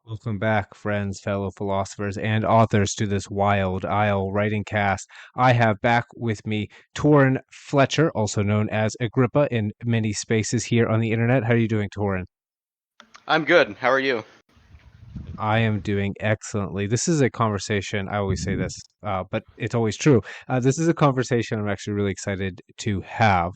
Welcome back, friends, fellow philosophers, and authors to this Wild Isle writing cast. I have back with me Torin Fletcher, also known as Agrippa in many spaces here on the internet. How are you doing, Torin? I'm good. How are you? I am doing excellently. This is a conversation. I always say this, but it's always true. This is a conversation I'm actually really excited to have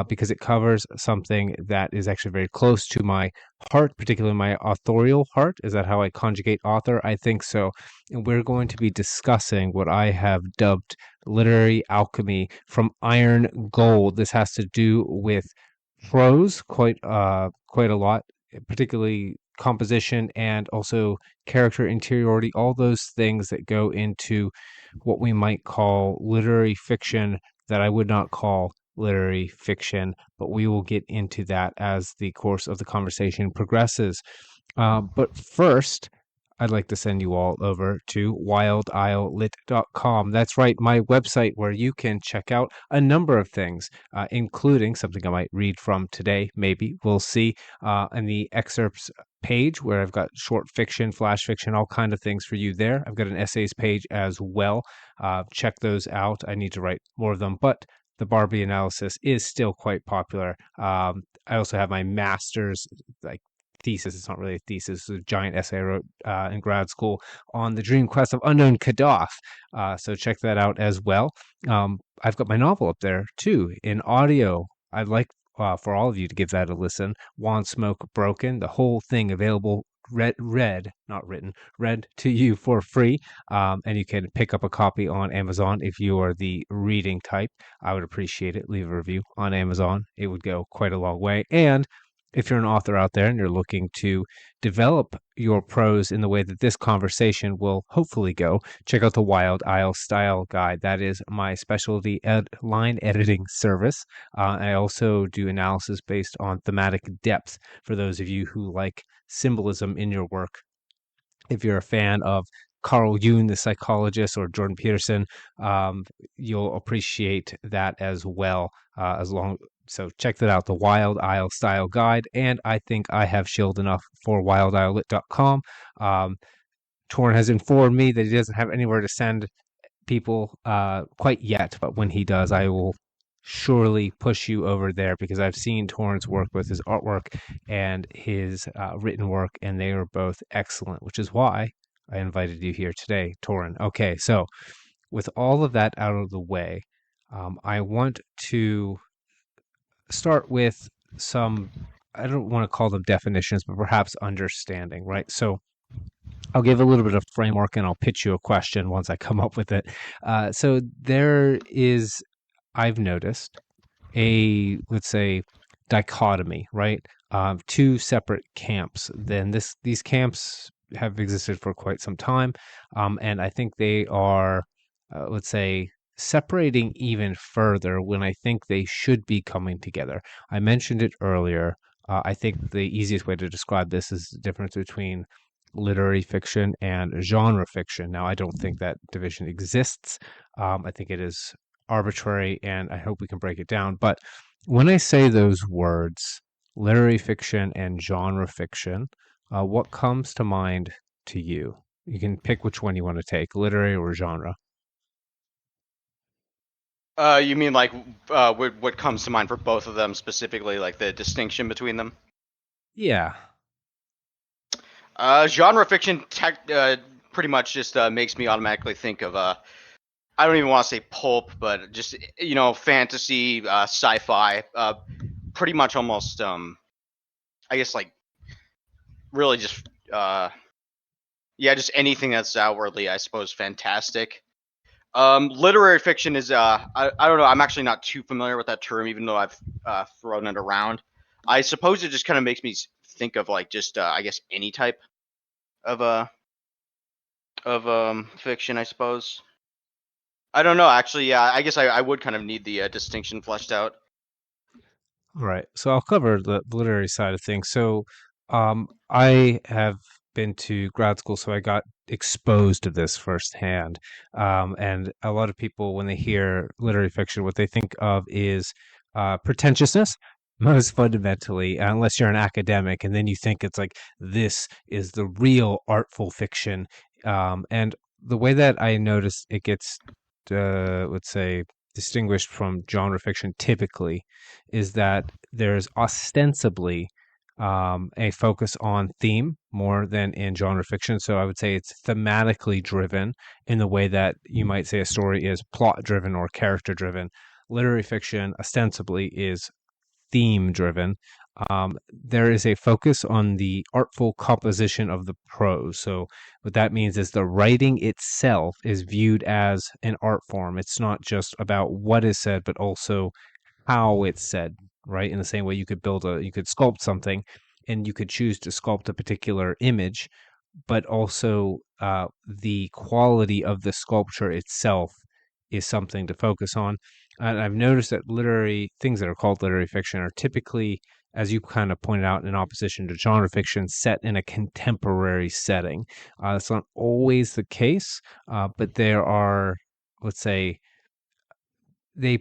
because it covers something that is actually very close to my heart, particularly my authorial heart. Is that how I conjugate author? I think so. And we're going to be discussing what I have dubbed literary alchemy from iron gold. This has to do with prose quite a lot, particularly composition and also character interiority, all those things that go into what we might call literary fiction that I would not call literary fiction, but we will get into that as the course of the conversation progresses. But first, I'd like to send you all over to wildislelit.com. That's right, my website where you can check out a number of things, including something I might read from today, maybe. We'll see in the excerpts page where I've got short fiction, flash fiction, all kind of things for you there. I've got an essays page as well. Check those out. I need to write more of them, but the Barbie analysis is still quite popular. I also have my master's like thesis. It's not really a thesis. It's a giant essay I wrote in grad school on the dream quest of unknown Kaddath. So check that out as well. I've got my novel up there too in audio. I'd like for all of you to give that a listen. Wand Smoke Broken, the whole thing available not written, read to you for free. And you can pick up a copy on Amazon if you are the reading type. I would appreciate it. Leave a review on Amazon. It would go quite a long way. And if you're an author out there and you're looking to develop your prose in the way that this conversation will hopefully go, check out the Wild Isle Style Guide. That is my specialty line editing service. I also do analysis based on thematic depth for those of you who like symbolism in your work. If you're a fan of Carl Jung, the psychologist, or Jordan Peterson, you'll appreciate that as well. So check that out, the Wild Isle Style Guide, and I think I have shilled enough for wildislet.com. Torn has informed me that he doesn't have anywhere to send people quite yet, but when he does, I will surely push you over there because I've seen Torrance work with his artwork and his written work, and they are both excellent, which is why I invited you here today, Torin. Okay, so with all of that out of the way, I want to start with some, I don't want to call them definitions, but perhaps understanding, right? So I'll give a little bit of framework and I'll pitch you a question once I come up with it. So there is, I've noticed, let's say, dichotomy, right? Two separate camps. Then these camps have existed for quite some time, and I think they are, let's say, separating even further when I think they should be coming together. I mentioned it earlier. I think the easiest way to describe this is the difference between literary fiction and genre fiction. Now, I don't think that division exists. I think it is arbitrary, and I hope we can break it down. But when I say those words, literary fiction and genre fiction, what comes to mind to you? You can pick which one you want to take, literary or genre. You mean like what comes to mind for both of them specifically, like the distinction between them? Yeah. Genre fiction pretty much just makes me automatically think of I don't even want to say pulp, but just fantasy, sci-fi, pretty much almost I guess like really just yeah, just anything that's outwardly, I suppose, fantastic. Literary fiction is I don't know. I'm actually not too familiar with that term, even though I've thrown it around. I suppose it just kind of makes me think of like just I guess any type of fiction. I suppose. I don't know. Actually, yeah. I guess I would kind of need the distinction fleshed out. All right. So I'll cover the literary side of things. So I have been to grad school, so I got exposed to this firsthand. And a lot of people, when they hear literary fiction, what they think of is pretentiousness. most fundamentally, unless you're an academic, and then you think it's like this is the real artful fiction. And the way that I notice it gets, let's say, distinguished from genre fiction typically is that there's ostensibly a focus on theme more than in genre fiction. So I would say it's thematically driven in the way that you might say a story is plot driven or character driven. Literary fiction ostensibly is theme driven. There is a focus on the artful composition of the prose. So, what that means is the writing itself is viewed as an art form. It's not just about what is said, but also how it's said, right? In the same way you could sculpt something and you could choose to sculpt a particular image, but also the quality of the sculpture itself is something to focus on. And I've noticed that literary things that are called literary fiction are typically, as you kind of pointed out, in opposition to genre fiction, set in a contemporary setting. That's not always the case, but there are, let's say, they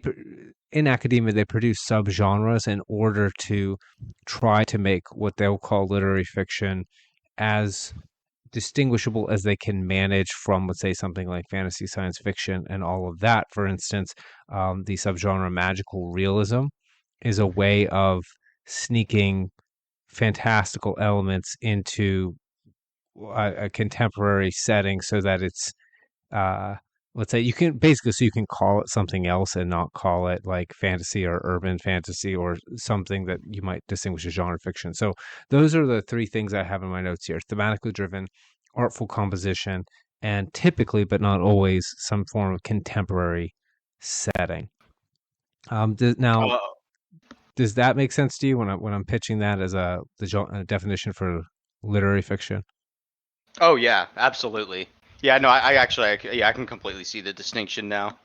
in academia they produce subgenres in order to try to make what they'll call literary fiction as distinguishable as they can manage from, let's say, something like fantasy, science fiction, and all of that. For instance, the subgenre magical realism is a way of sneaking fantastical elements into a contemporary setting so that it's uh let's say you can basically so you can call it something else and not call it like fantasy or urban fantasy or something that you might distinguish as genre fiction. So those are the three things I have in my notes here: thematically driven, artful composition, and typically but not always some form of contemporary setting. Now, Uh, does that make sense to you when I'm pitching that as a definition for literary fiction? oh yeah, absolutely. Yeah, no, I actually, yeah, I can completely see the distinction now.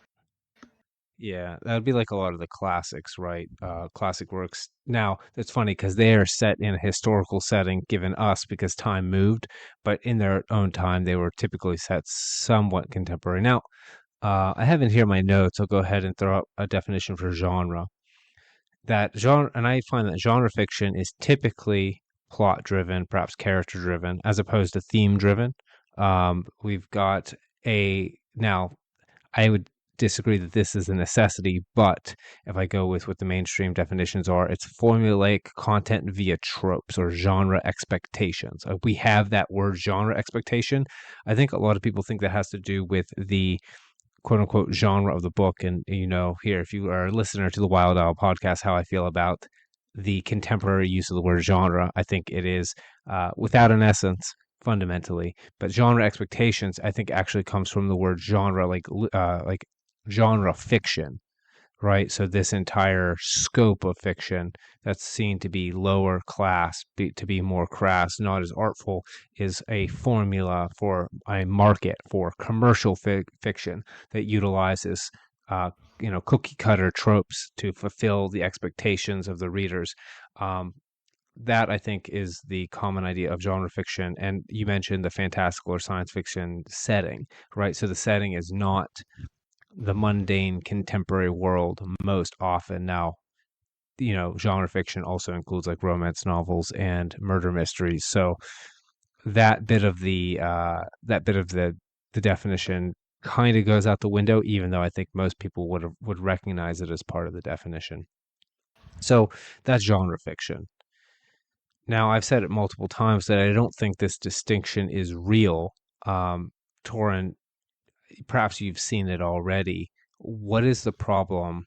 Yeah, that'd be like a lot of the classics, right? Classic works. Now, it's funny because they are set in a historical setting given us because time moved, but in their own time, they were typically set somewhat contemporary. Now, I have in here my notes. I'll go ahead and throw up a definition for genre. That genre, and I find that genre fiction is typically plot driven, perhaps character driven, as opposed to theme driven. We've got now I would disagree that this is a necessity, but if I go with what the mainstream definitions are, it's formulaic content via tropes or genre expectations. We have that word genre expectation. I think a lot of people think that has to do with the quote unquote genre of the book. And, here, if you are a listener to the Wild Owl podcast, how I feel about the contemporary use of the word genre, I think it is without an essence fundamentally, but genre expectations I think actually comes from the word genre, like genre fiction, right? So this entire scope of fiction that's seen to be lower class, to be more crass, not as artful, is a formula for a market for commercial fiction that utilizes cookie cutter tropes to fulfill the expectations of the readers. um, that I think is the common idea of genre fiction. And you mentioned the fantastical or science fiction setting, right? So the setting is not the mundane contemporary world most often. Now, genre fiction also includes like romance novels and murder mysteries. So that bit of the definition kind of goes out the window, even though I think most people would recognize it as part of the definition. So that's genre fiction. Now, I've said it multiple times that I don't think this distinction is real. Torin, perhaps you've seen it already. What is the problem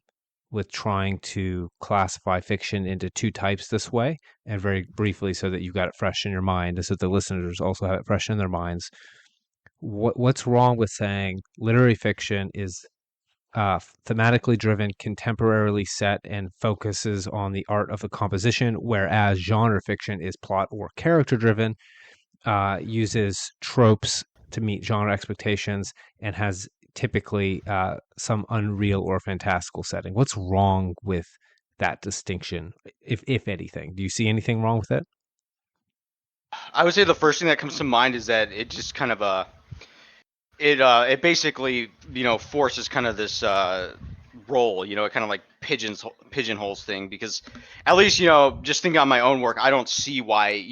with trying to classify fiction into two types this way? And very briefly, so that you've got it fresh in your mind, and so the listeners also have it fresh in their minds. What's wrong with saying literary fiction is thematically driven, contemporarily set, and focuses on the art of the composition, whereas genre fiction is plot or character driven, uses tropes to meet genre expectations, and has typically some unreal or fantastical setting? What's wrong with that distinction, if anything? Do you see anything wrong with it? I would say the first thing that comes to mind is that it just kind of it basically forces kind of this role. It kind of like pigeonholes thing because at least just thinking on my own work, I don't see why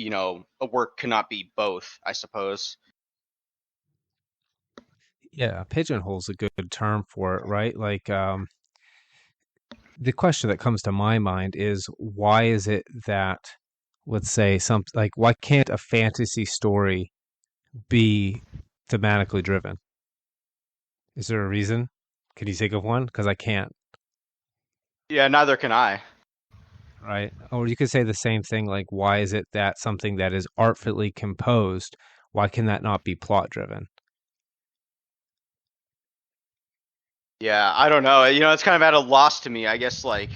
a work cannot be both. I suppose. Yeah, pigeonhole's a good term for it, right? Like, the question that comes to my mind is why is it that, let's say, why can't a fantasy story be thematically driven? Is there a reason? Can you think of one? Because I can't, Yeah, neither can I. right? Or you could say the same thing, like, why is it that something that is artfully composed, why can that not be plot driven? Yeah, I don't know. It's kind of at a loss to me. I guess like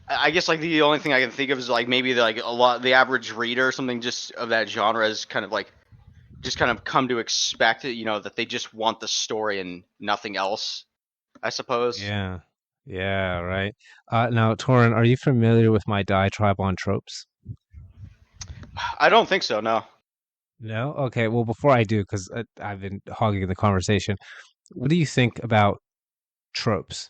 the only thing I can think of is like maybe like the average reader or something just of that genre is kind of like just kind of come to expect it, that they just want the story and nothing else, I suppose. Yeah, yeah, right. Now, Torin, are you familiar with my diatribe on tropes? I don't think so, no. No? Okay, well, before I do, because I've been hogging the conversation, what do you think about tropes?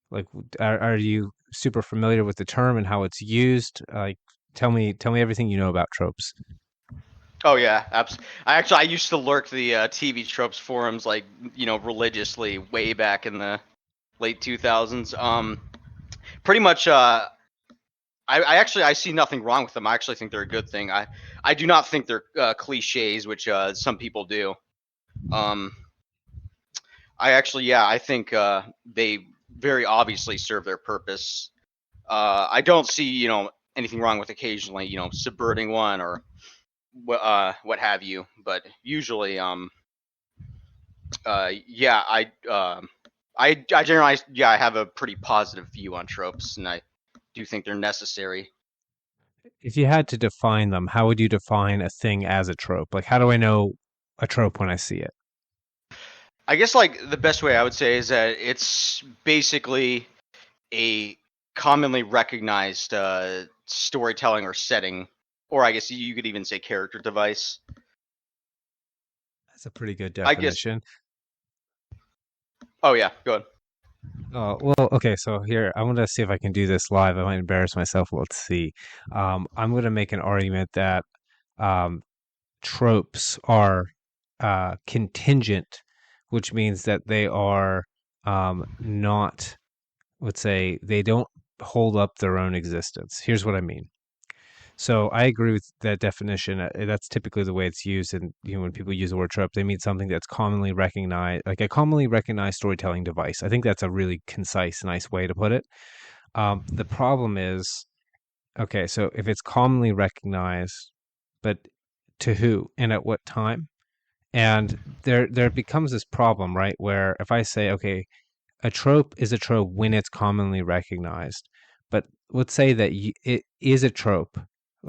Like, are you super familiar with the term and how it's used? Like, tell me everything you know about tropes. Oh yeah, I used to lurk the TV tropes forums like, religiously way back in the late 2000s. Pretty much I see nothing wrong with them. I actually think they're a good thing. I do not think they're cliches, which some people do. Um, I think they very obviously serve their purpose. I don't see, anything wrong with occasionally, subverting one or what have you. But usually, yeah, I generally, yeah, I have a pretty positive view on tropes, and I do think they're necessary. If you had to define them, how would you define a thing as a trope? Like, how do I know a trope when I see it? I guess like the best way I would say is that it's basically a commonly recognized storytelling or setting, or I guess you could even say character device. That's a pretty good I guess. definition. Oh yeah, go ahead. Well, okay, so here, I'm gonna see if I can do this live. I might embarrass myself. Let's see. I'm gonna make an argument that um, tropes are contingent, which means that they are not, let's say, they don't hold up their own existence. Here's what I mean. So I agree with that definition. That's typically the way it's used, and when people use the word trope, they mean something that's commonly recognized, like a commonly recognized storytelling device. I think that's a really concise, nice way to put it. The problem is, okay, so if it's commonly recognized, but to who and at what time? And there becomes this problem, right? Where if I say, okay, a trope is a trope when it's commonly recognized, but let's say that it is a trope,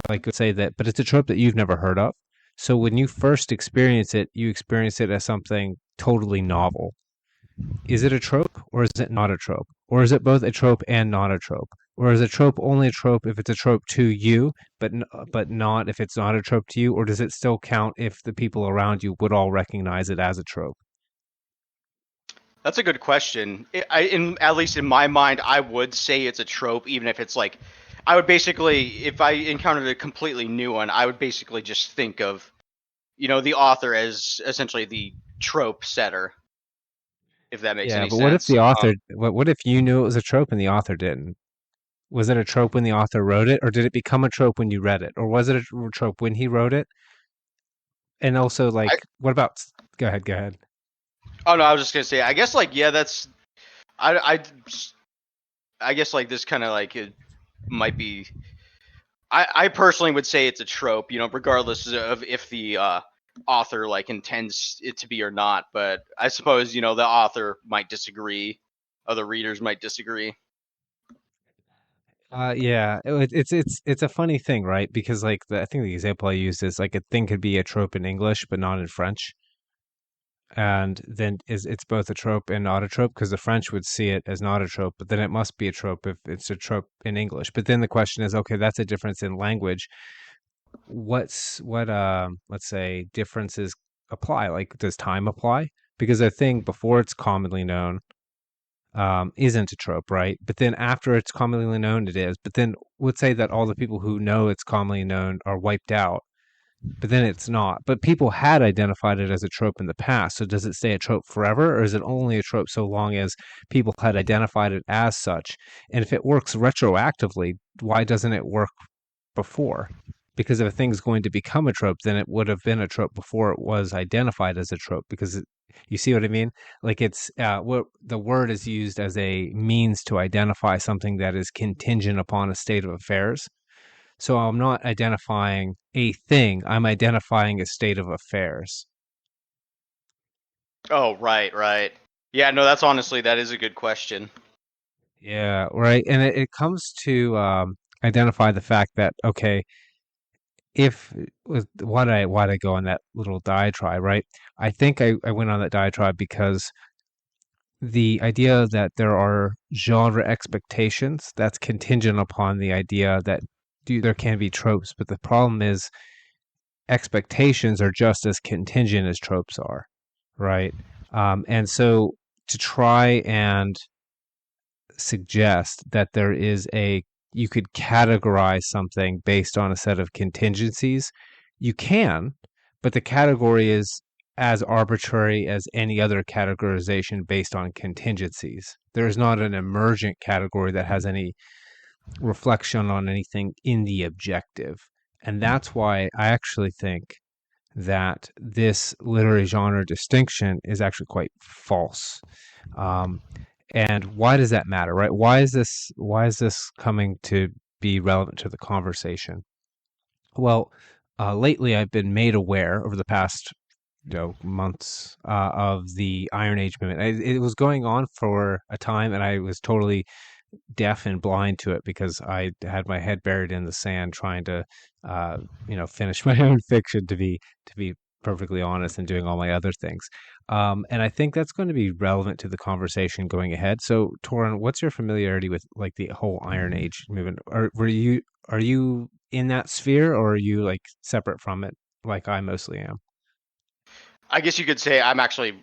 like let's say that, but it's a trope that you've never heard of. So when you first experience it, you experience it as something totally novel. Is it a trope or is it not a trope? Or is it both a trope and not a trope? Or is a trope only a trope if it's a trope to you, but not if it's not a trope to you? Or does it still count if the people around you would all recognize it as a trope? That's a good question. At least in my mind, I would say it's a trope, even if it's like, I would basically, if I encountered a completely new one, I would basically just think of, the author as essentially the trope setter, if that makes Yeah, any but what if sense. the author, what if you knew it was a trope and the author didn't? Was it a trope when the author wrote it, or did it become a trope when you read it? Or was it a trope when he wrote it? And also, I, like, what about, go ahead, go ahead. oh no, I was just gonna say, I guess like, yeah, I, I guess like this kind of like it might be. I personally would say it's a trope, regardless of if the author like intends it to be or not. But I suppose the author might disagree, other readers might disagree. Yeah, it's a funny thing, right? Because like I think the example I used is like a thing could be a trope in English but not in French, and then is it's both a trope and not a trope because the French would see it as not a trope, but then it must be a trope if it's a trope in English. But then the question is, okay, that's a difference in language. What let's say differences apply? Like does time apply? Because a thing before it's commonly known isn't a trope, right? But then after it's commonly known, it is. But then let's say that all the people who know it's commonly known are wiped out, but then it's not. But people had identified it as a trope in the past. So does it stay a trope forever, or is it only a trope so long as people had identified it as such? And if it works retroactively, why doesn't it work before? Because if a thing's going to become a trope, then it would have been a trope before it was identified as a trope. Because you see what I mean? Like it's what the word is used as a means to identify something that is contingent upon a state of affairs. So I'm not identifying a thing, I'm identifying a state of affairs. Oh, right, right. Yeah, no, that's honestly that is a good question. Yeah, right. And it comes to identify the fact that, okay, if with why'd I go on that little diatribe, right? I think I went on that diatribe because the idea that there are genre expectations that's contingent upon the idea that there can be tropes, but the problem is expectations are just as contingent as tropes are, right? And so to try and suggest that there is a you could categorize something based on a set of contingencies, you can, but the category is as arbitrary as any other categorization based on contingencies. There is not an emergent category that has any reflection on anything in the objective. And that's why I actually think that this literary genre distinction is actually quite false. Um, and why does that matter, right? Why is this coming to be relevant to the conversation? Well, lately I've been made aware over the past months of the Iron Age movement. It was going on for a time, and I was totally deaf and blind to it because I had my head buried in the sand trying to, finish my own fiction to be perfectly honest and doing all my other things. And I think that's going to be relevant to the conversation going ahead. So, Torin, what's your familiarity with like the whole Iron Age movement? Are you in that sphere, or are you like separate from it, like I mostly am? I guess you could say I'm actually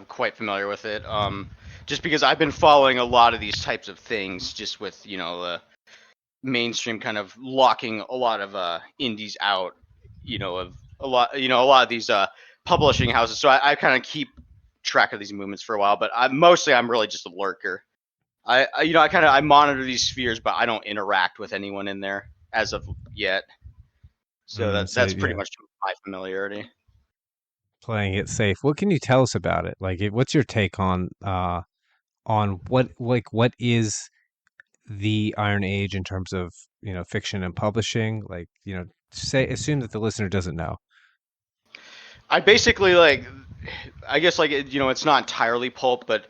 quite familiar with it. Just because I've been following a lot of these types of things, just with the mainstream kind of locking a lot of indies out, of a lot of these publishing houses. So I kind of keep track of these movements for a while, but I'm really just a lurker. I monitor these spheres, but I don't interact with anyone in there as of yet. So So that's pretty yeah, much my familiarity. playing it safe. What can you tell us about it? Like, what's your take on what is the Iron Age in terms of fiction and publishing? Like, say assume that the listener doesn't know. I basically I guess it's not entirely pulp, but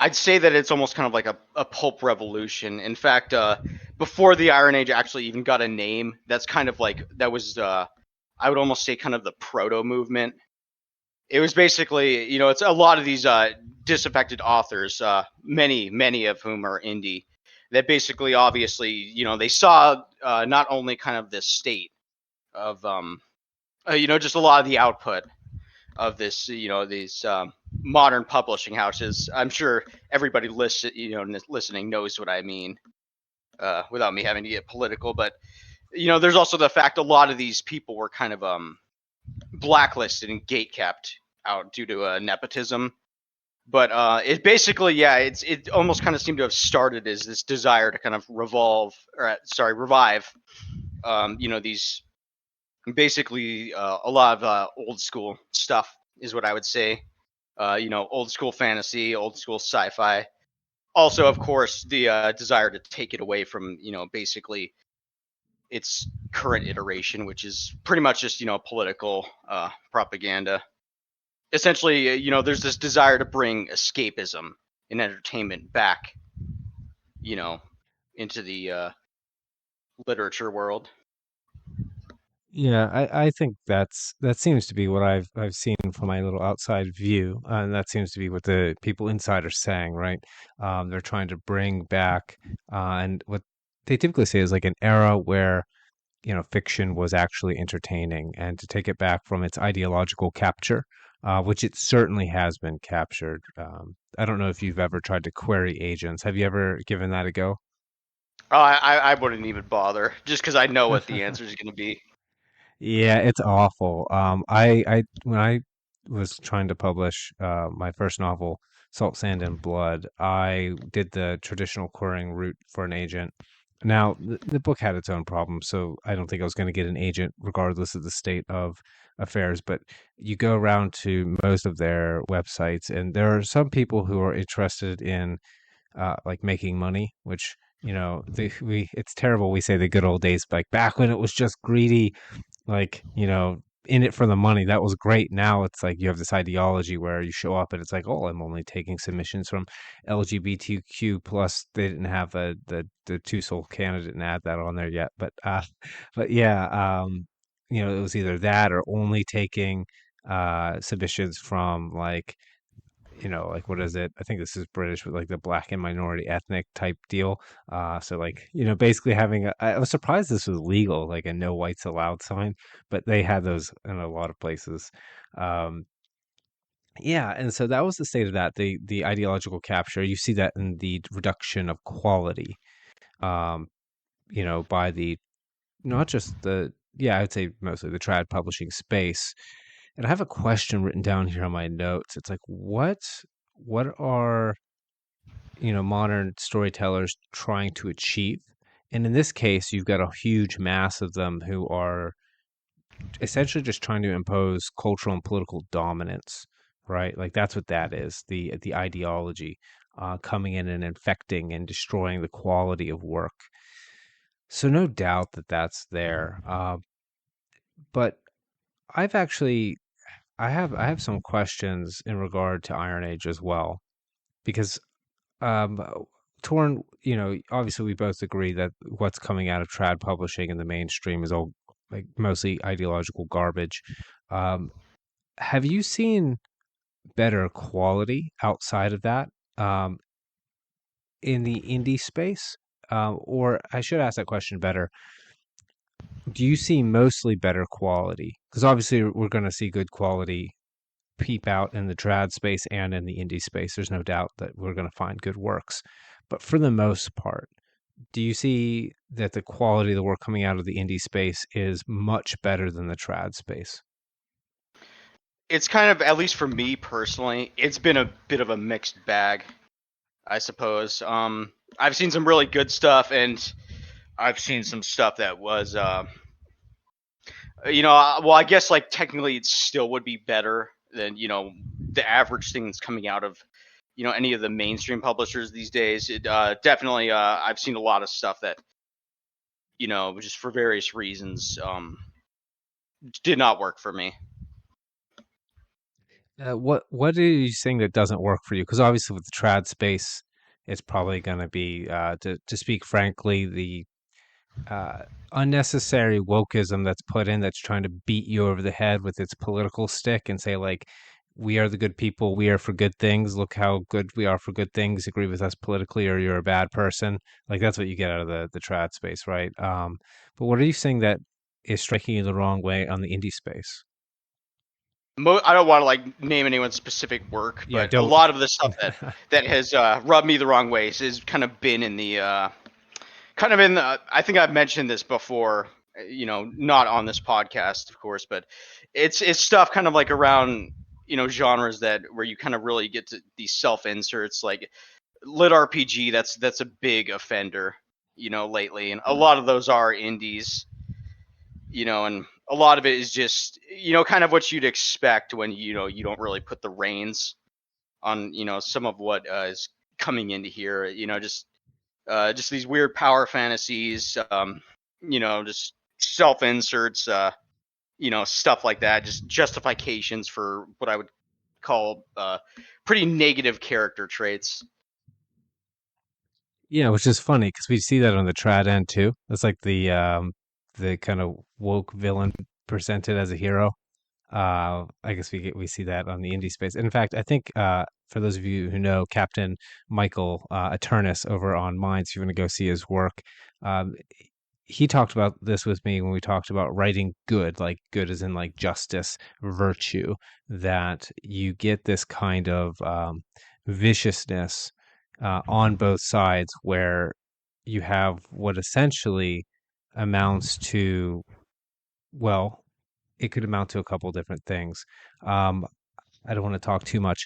I'd say that it's almost kind of like a pulp revolution. In fact, before the Iron Age actually even got a name, that's kind of like that was I would almost say kind of the proto movement. It was basically it's a lot of these disaffected authors, many of whom are indie, that basically obviously they saw not only kind of this state of just a lot of the output of this, these modern publishing houses. I'm sure everybody listening knows what I mean, without me having to get political. But there's also the fact a lot of these people were kind of blacklisted and gatekept out due to nepotism. But it basically, yeah, it almost kind of seemed to have started as this desire to kind of revive, these basically a lot of old school stuff is what I would say. Old school fantasy, old school sci-fi. Also, of course, the desire to take it away from basically its current iteration, which is pretty much just political propaganda. Essentially, there's this desire to bring escapism and entertainment back, you know, into the literature world. Yeah, I think that seems to be what I've seen from my little outside view, and that seems to be what the people inside are saying, right? They're trying to bring back, and what they typically say is like an era where fiction was actually entertaining, and to take it back from its ideological capture. which it certainly has been captured. I don't know if you've ever tried to query agents. Have you ever given that a go? Oh, I wouldn't even bother just because I know what the answer is going to be. Yeah, it's awful. I when I was trying to publish my first novel, Salt, Sand, and Blood, I did the traditional querying route for an agent. Now, the book had its own problems, so I don't think I was going to get an agent regardless of the state of affairs. But you go around to most of their websites, and there are some people who are interested in like making money, which it's terrible. We say the good old days, like back when it was just greedy, like in it for the money. That was great. Now it's like you have this ideology where you show up and it's like, oh, I'm only taking submissions from LGBTQ plus. They didn't have the two soul candidate didn't add that on there yet, but yeah, it was either that or only taking submissions from like like what is it? I think this is British, but like the black and minority ethnic type deal. So like, basically having I was surprised this was legal, like a no whites allowed sign, but they had those in a lot of places. Um, yeah, and so that was the state of that. The ideological capture, you see that in the reduction of quality, um, by the not just the yeah, I'd say mostly the trad publishing space. And I have a question written down here on my notes. It's like, what are modern storytellers trying to achieve? And in this case, you've got a huge mass of them who are essentially just trying to impose cultural and political dominance, right? Like that's what that is, the ideology coming in and infecting and destroying the quality of work. So no doubt that that's there. But I've actually I have some questions in regard to Iron Age as well because um Torn, obviously we both agree that what's coming out of trad publishing in the mainstream is all like mostly ideological garbage. Um, have you seen better quality outside of that in the indie space? Or I should ask that question better. Do you see mostly better quality? Because obviously we're going to see good quality peep out in the trad space and in the indie space. There's no doubt that we're going to find good works. But for the most part, do you see that the quality of the work coming out of the indie space is much better than the trad space? It's kind of, at least for me personally, it's been a bit of a mixed bag, I suppose. I've seen some really good stuff, and I've seen some stuff that was, well, I guess like technically it still would be better than the average thing that's coming out of any of the mainstream publishers these days. It definitely, I've seen a lot of stuff that just for various reasons did not work for me. What are you saying that doesn't work for you? Because obviously with the trad space, it's probably going to be, to speak frankly, the unnecessary wokeism that's put in that's trying to beat you over the head with its political stick and say like we are the good people, we are for good things, look how good we are for good things, agree with us politically or you're a bad person. Like that's what you get out of the trad space, right? But what are you saying that is striking you the wrong way on the indie space? I don't want to like name anyone's specific work, Yeah, but a don't. lot of the stuff that has rubbed me the wrong way has kind of been in the I think I've mentioned this before, not on this podcast, of course, but it's stuff kind of like around, genres that where you kind of really get to these self inserts, like lit RPG. That's a big offender, lately, and a lot of those are indies, and a lot of it is just, kind of what you'd expect when you don't really put the reins on, some of what is coming into here, just these weird power fantasies, just self inserts, stuff like that, just justifications for what I would call pretty negative character traits. Yeah, which is funny because we see that on the trad end too. It's like the kind of woke villain presented as a hero. I guess we see that on the indie space. In fact, I think for those of you who know Captain Michael Aternus over on Minds, if you want to go see his work, um, he talked about this with me when we talked about writing good, like good as in like justice, virtue, that you get this kind of viciousness on both sides where you have what essentially amounts to, well, it could amount to a couple different things. Um, I don't want to talk too much,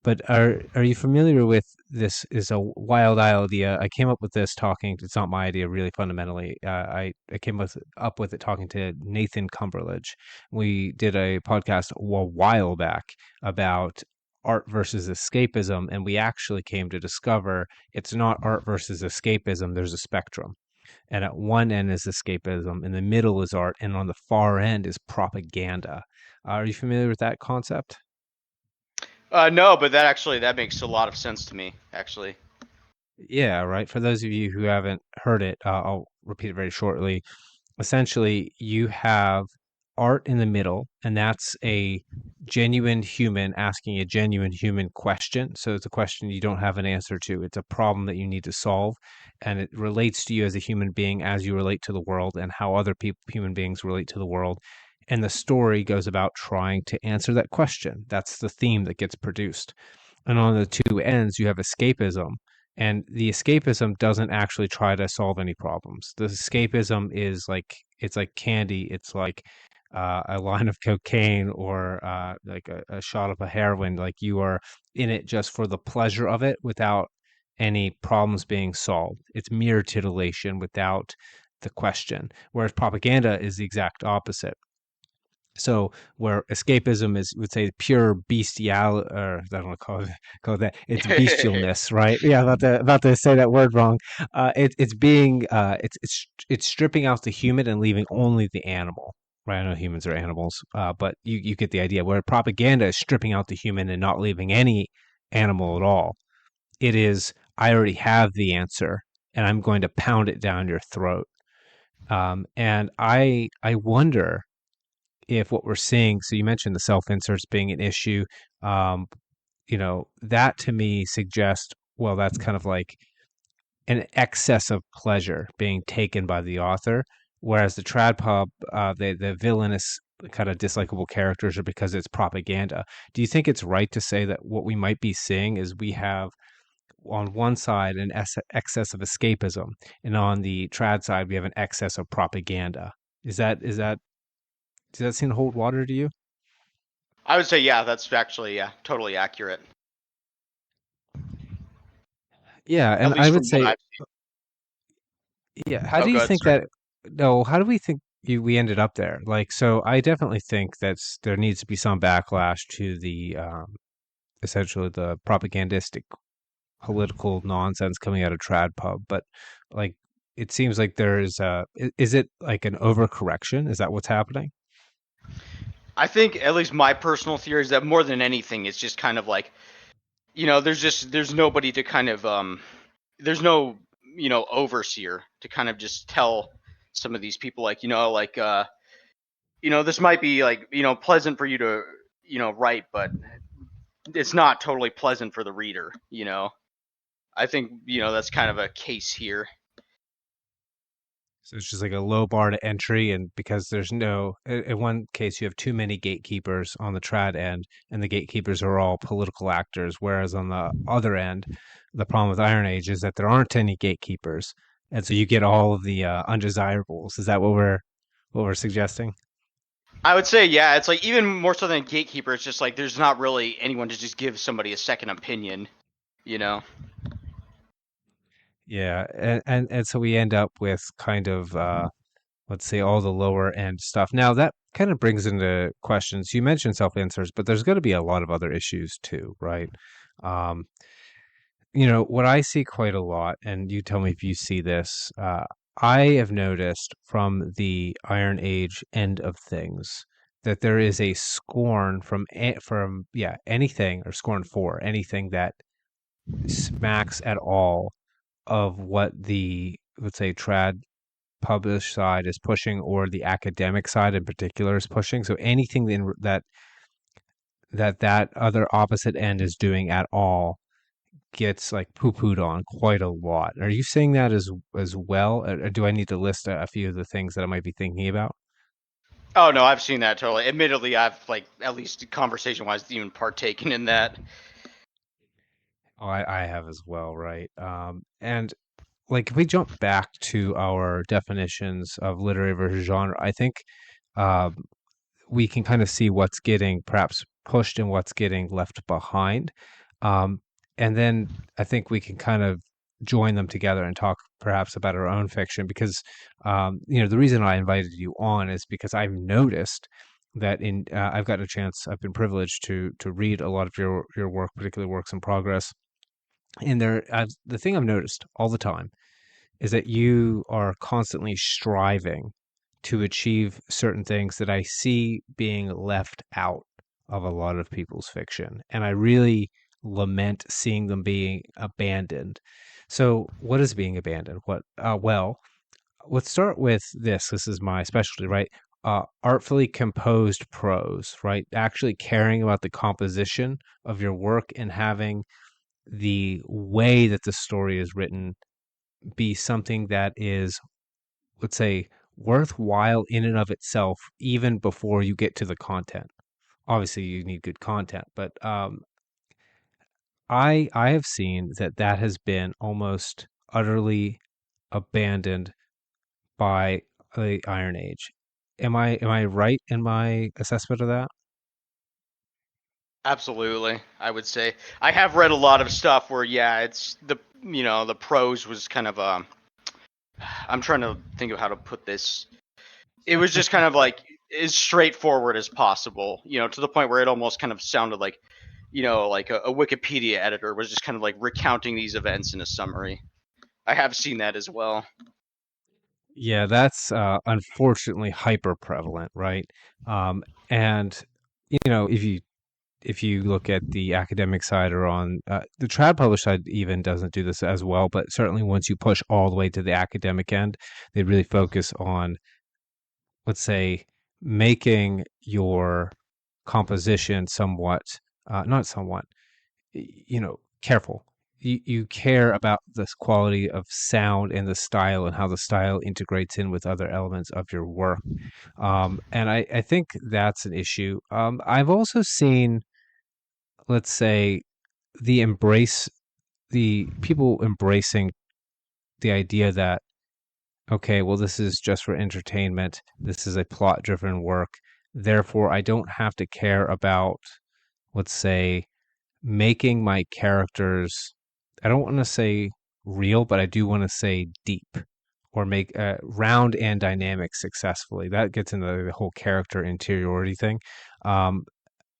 but are you familiar with this? Is a wild idea. I came up with this talking. It's not my idea, really. Fundamentally, I came up with it talking to Nathan Cumberledge. We did a podcast a while back about art versus escapism, and we actually came to discover it's not art versus escapism. There's a spectrum, and at one end is escapism, in the middle is art, and on the far end is propaganda. Are you familiar with that concept? No, but that makes a lot of sense to me, actually. Yeah, right. For those of you who haven't heard it, I'll repeat it very shortly. Essentially, you have art in the middle, and that's a genuine human asking a genuine human question. So it's a question you don't have an answer to. It's a problem that you need to solve, and it relates to you as a human being as you relate to the world and how other people, human beings, relate to the world. And the story goes about trying to answer that question. That's the theme that gets produced. And on the two ends, you have escapism. And the escapism doesn't actually try to solve any problems. The escapism is like it's like candy. It's like a line of cocaine or like a shot of a heroin. Like you are in it just for the pleasure of it without any problems being solved. It's mere titillation without the question. Whereas propaganda is the exact opposite. So where escapism is, would say, pure bestial, or I don't want to call it that. It's bestialness, right? Yeah, about to say that word wrong. It's being it's stripping out the human and leaving only the animal. Right? I know humans are animals, but you get the idea. Where propaganda is stripping out the human and not leaving any animal at all. It is, I already have the answer, and I'm going to pound it down your throat. And I wonder if what we're seeing, so you mentioned the self inserts being an issue, um, that to me suggests, well, that's kind of like an excess of pleasure being taken by the author, whereas the trad pub, the villainous kind of dislikable characters are because it's propaganda. Do you think it's right to say that what we might be seeing is we have on one side an excess of escapism, and on the trad side we have an excess of propaganda? Is that does that seem to hold water to you? I would say, yeah, that's actually, yeah, totally accurate. Yeah, At and I least would from what say, I've. yeah. How Oh, do you good. think Sorry. that? No, how do we think we ended up there? Like, so I definitely think there needs to be some backlash to the essentially the propagandistic political nonsense coming out of trad pub. But like, it seems like there's is it like an overcorrection? Is that what's happening? I think, at least my personal theory is that more than anything, it's just kind of like, there's nobody to kind of there's no overseer to kind of just tell some of these people, like, this might be like, pleasant for you to write, but it's not totally pleasant for the reader. I think that's kind of a case here. So it's just like a low bar to entry, and because there's no, in one case, you have too many gatekeepers on the trad end, and the gatekeepers are all political actors. Whereas on the other end, the problem with Iron Age is that there aren't any gatekeepers, and so you get all of the undesirables. Is that what we're suggesting? I would say, yeah, it's like even more so than gatekeeper, it's just like there's not really anyone to just give somebody a second opinion, you know. Yeah, and so we end up with kind of let's say all the lower end stuff. Now that kind of brings into questions. You mentioned self inserts, but there's going to be a lot of other issues too, right? Um, what I see quite a lot, and you tell me if you see this, I have noticed from the Iron Age end of things that there is a scorn from yeah anything or scorn for anything that smacks at all of what the, let's say, trad published side is pushing or the academic side in particular is pushing. So anything that other opposite end is doing at all gets like poo-pooed on quite a lot. Are you seeing that as well? Or do I need to list a few of the things that I might be thinking about? Oh no, I've seen that totally. Admittedly, I've like at least conversation wise even partaken in that. Oh, I have as well, right? And like if we jump back to our definitions of literary versus genre, I think um, we can kind of see what's getting perhaps pushed and what's getting left behind. Um, and then I think we can kind of join them together and talk perhaps about our own fiction because, the reason I invited you on is because I've noticed that I've gotten a chance, I've been privileged to read a lot of your work, particularly works in progress. And the thing I've noticed all the time is that you are constantly striving to achieve certain things that I see being left out of a lot of people's fiction. And I really lament seeing them being abandoned. So, what is being abandoned? Well, let's start with this. This is my specialty, right? Artfully composed prose, right? Actually caring about the composition of your work and having the way that the story is written be something that is, let's say, worthwhile in and of itself, even before you get to the content. Obviously, you need good content, but I have seen that has been almost utterly abandoned by the Iron Age. Am I right in my assessment of that? Absolutely, I would say I have read a lot of stuff where yeah, it's the prose was kind of I'm trying to think of how to put this. It was just kind of like as straightforward as possible, to the point where it almost kind of sounded like, like a Wikipedia editor was just kind of like recounting these events in a summary. I have seen that as well. Yeah, that's unfortunately hyper prevalent, right? And if you look at the academic side or on the trad published side, even doesn't do this as well. But certainly, once you push all the way to the academic end, they really focus on, let's say, making your composition somewhat, not somewhat, careful. You care about this quality of sound and the style and how the style integrates in with other elements of your work. And I think that's an issue. I've also seen, let's say, the embrace the people embracing the idea that, okay, well, this is just for entertainment, this is a plot driven work, therefore I don't have to care about, let's say, making my characters, I don't want to say real, but I do want to say deep, or make round and dynamic successfully. That gets into the whole character interiority thing. um,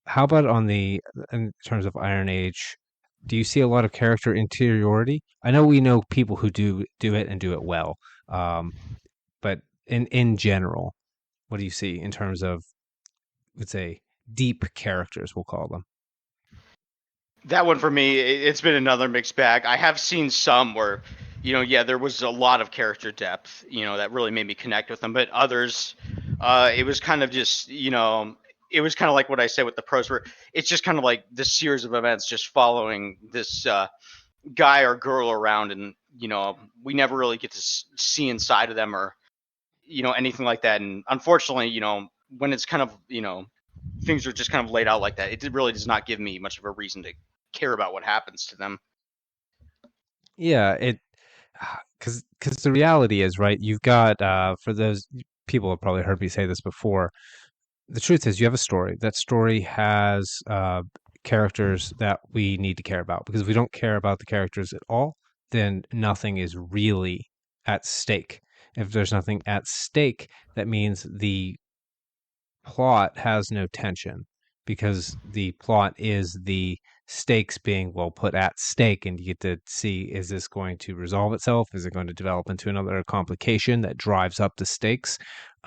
how about in terms of Iron Age? Do you see a lot of character interiority? I know we know people who do it and do it well, um, but in general, what do you see in terms of, let's say, deep characters? We'll call them. That one for me, it's been another mixed bag. I have seen some where, yeah, there was a lot of character depth, that really made me connect with them. But others, it was kind of just, it was kind of like what I said with the pros, where it's just kind of like this series of events just following this guy or girl around, and we never really get to see inside of them or anything like that. And unfortunately, when it's kind of things are just kind of laid out like that, it really does not give me much of a reason to care about what happens to them. Yeah, it because the reality is, right. You've got for those people have probably heard me say this before. The truth is, you have a story. That story has characters that we need to care about, because if we don't care about the characters at all, then nothing is really at stake. If there's nothing at stake, that means the plot has no tension, because the plot is the stakes being well put at stake, and you get to see, is this going to resolve itself, is it going to develop into another complication that drives up the stakes.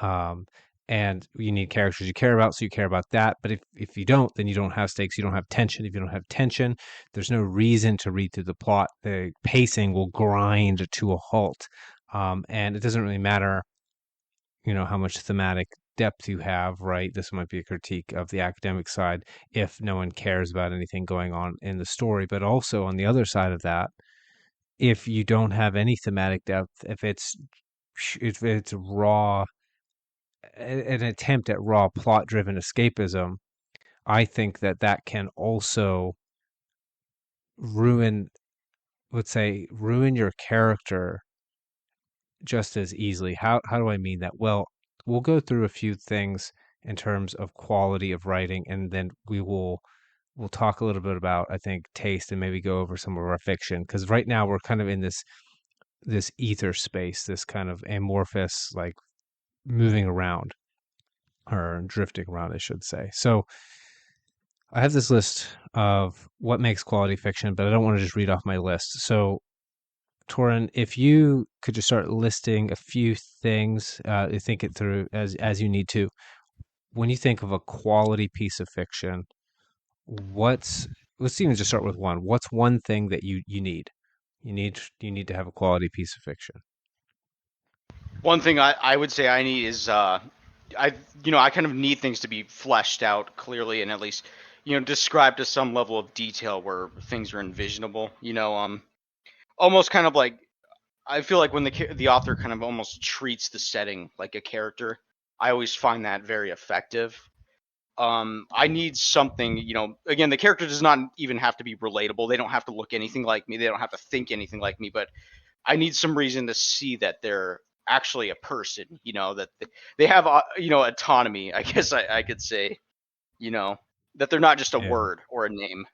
um, and you need characters you care about, so you care about that. But if you don't, then you don't have stakes, you don't have tension. If you don't have tension, there's no reason to read through the plot. The pacing will grind to a halt. And it doesn't really matter how much thematic depth you have, right? This might be a critique of the academic side if no one cares about anything going on in the story. But also on the other side of that, if you don't have any thematic depth, if it's raw, an attempt at raw plot-driven escapism, I think that that can also ruin, let's say, ruin your character just as easily. How do I mean that? Well, we'll go through a few things in terms of quality of writing, and then we'll talk a little bit about, I think, taste, and maybe go over some of our fiction, because right now we're kind of in this ether space, this kind of amorphous, like moving around or drifting around, I should say. So I have this list of what makes quality fiction, but I don't want to just read off my list. So Torin, if you could just start listing a few things, think it through as you need to. When you think of a quality piece of fiction, what's let's even just start with one. What's one thing that you need? You need to have a quality piece of fiction. One thing I would say I need is I kind of need things to be fleshed out clearly and at least described to some level of detail where things are envisionable. Almost kind of like I feel like when the author kind of almost treats the setting like a character, I always find that very effective. I need something, again, the character does not even have to be relatable. They don't have to look anything like me. They don't have to think anything like me, but I need some reason to see that they're actually a person, that they have, autonomy, I guess I could say, you know, that they're not just a Yeah. word or a name.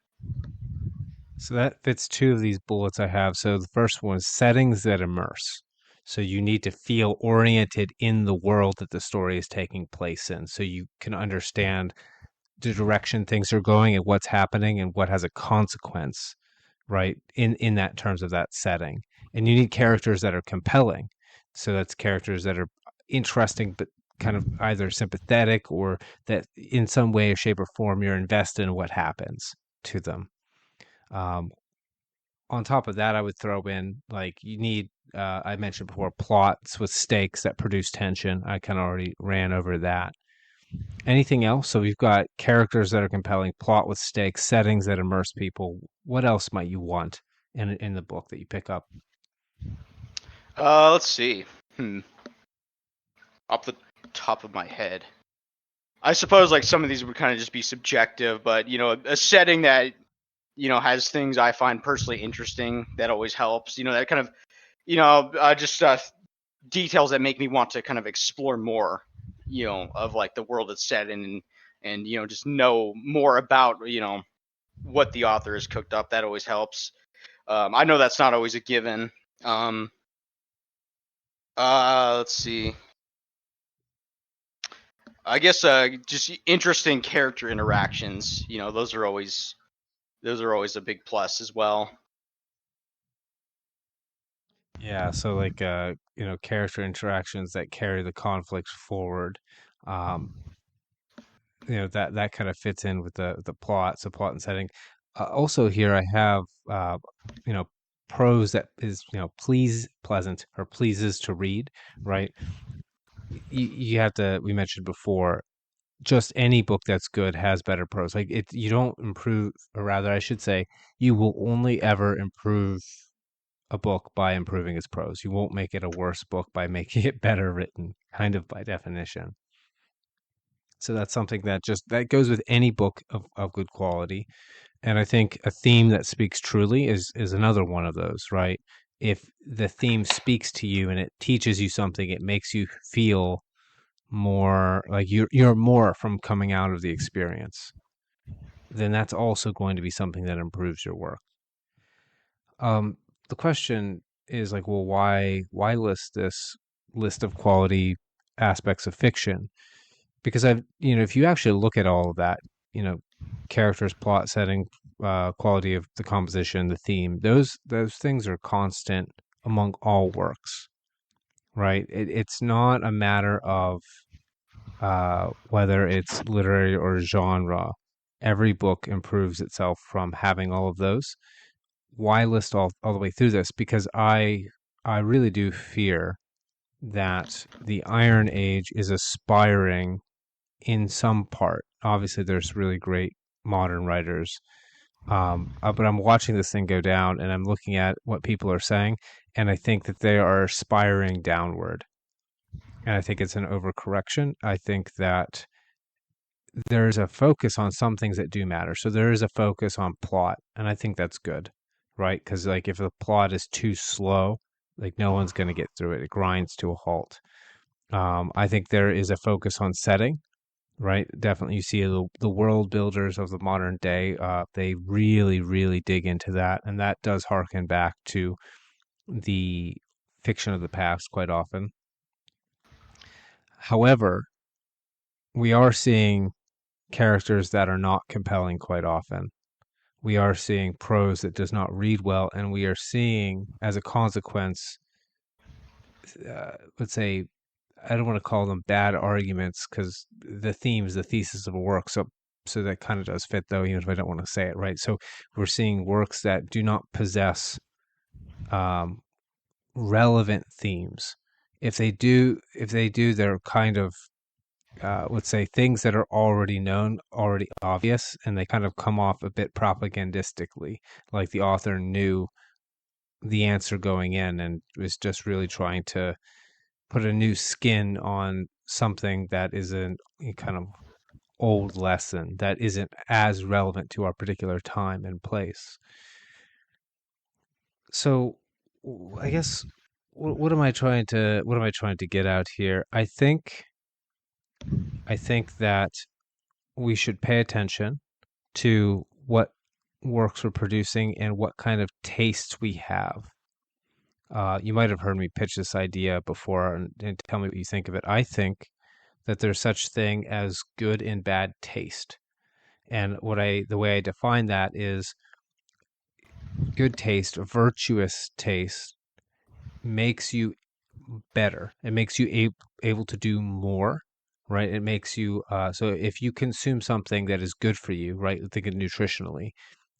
So that fits two of these bullets I have. So the first one is settings that immerse. So you need to feel oriented in the world that the story is taking place in, so you can understand the direction things are going and what's happening and what has a consequence, right? In that terms of that setting. And you need characters that are compelling. So that's characters that are interesting but kind of either sympathetic, or that in some way or shape or form you're invested in what happens to them. Um, on top of that, I would throw in, like, you need, I mentioned before, plots with stakes that produce tension. I kind of already ran over that. Anything else? So we've got characters that are compelling, plot with stakes, settings that immerse people. What else might you want in the book that you pick up? Let's see. Off the top of my head, I suppose like some of these would kind of just be subjective, but a setting that has things I find personally interesting, that always helps. That kind of just details that make me want to kind of explore more, of like the world it's set in, and just know more about what the author has cooked up. That always helps. I know that's not always a given. Let's see. I guess just interesting character interactions. Those are always a big plus as well. Yeah, so like character interactions that carry the conflict forward. Um, that kind of fits in with the plot, so plot and setting. Also here I have you know prose that is pleasant or pleases to read, right? You have to, we mentioned before, just any book that's good has better prose. Like, it, you don't improve, or rather I should say, you will only ever improve a book by improving its prose. You won't make it a worse book by making it better written, kind of by definition. So that's something that goes with any book of good quality. And I think a theme that speaks truly is another one of those, right? If the theme speaks to you and it teaches you something, it makes you feel more like you're more from coming out of the experience, then that's also going to be something that improves your work. Um, the question is, like, well, why list this list of quality aspects of fiction? Because if you actually look at all of that, you know, characters, plot, setting, quality of the composition, the theme, those things are constant among all works, right? It's not a matter of whether it's literary or genre. Every book improves itself from having all of those. Why list all the way through this? Because I really do fear that the Iron Age is aspiring in some part. Obviously, there's really great modern writers, but I'm watching this thing go down, and I'm looking at what people are saying, and I think that they are aspiring downward, and I think it's an overcorrection. I think that there's a focus on some things that do matter. So there is a focus on plot, and I think that's good, right? Because like if the plot is too slow, like no one's going to get through it. It grinds to a halt. I think there is a focus on setting, right? Definitely, you see the world builders of the modern day. They really, really dig into that, and that does harken back to the fiction of the past quite often. However, we are seeing characters that are not compelling quite often. We are seeing prose that does not read well, and we are seeing, as a consequence, let's say, I don't want to call them bad arguments because the theme is the thesis of a work. So that kind of does fit, though, even if I don't want to say it right. So we're seeing works that do not possess um, relevant themes. If they do, they're kind of let's say things that are already known, already obvious, and they kind of come off a bit propagandistically, like the author knew the answer going in and was just really trying to put a new skin on something that is a kind of old lesson that isn't as relevant to our particular time and place. So I guess what am I trying to get out here? I think that we should pay attention to what works we're producing and what kind of tastes we have. You might have heard me pitch this idea before, and tell me what you think of it. I think that there's such thing as good and bad taste, and the way I define that is good taste, virtuous taste, makes you better. It makes you able to do more, right? It makes you so if you consume something that is good for you, right? Think of nutritionally,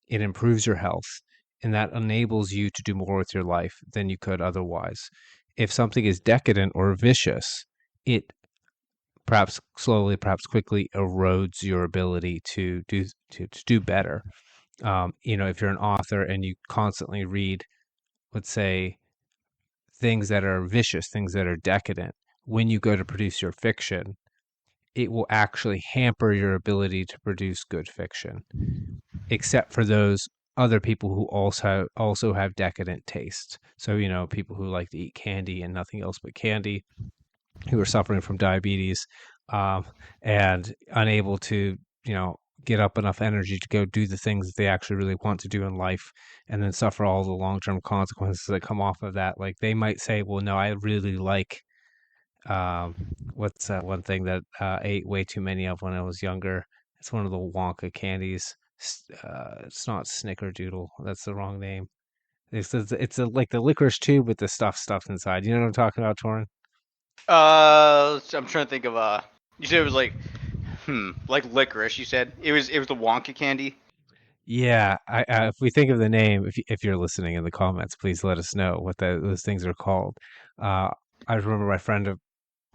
it improves your health, and that enables you to do more with your life than you could otherwise. If something is decadent or vicious, it perhaps slowly, perhaps quickly erodes your ability to do better. If you're an author and you constantly read, let's say, things that are vicious, things that are decadent, when you go to produce your fiction, it will actually hamper your ability to produce good fiction, except for those other people who also have decadent tastes. So, people who like to eat candy and nothing else but candy, who are suffering from diabetes, um, and unable to, get up enough energy to go do the things that they actually really want to do in life, and then suffer all the long-term consequences that come off of that. Like they might say, well, no, I really like um, what's that one thing that I ate way too many of when I was younger? It's one of the Wonka candies. It's not Snickerdoodle. That's the wrong name. Like the licorice tube with the stuffed inside. You know what I'm talking about, Torin? I'm trying to think of You said it was like licorice. You said it was the Wonka candy. Yeah. If we think of the name, if you're listening in the comments, please let us know what those things are called. Uh, I remember my friend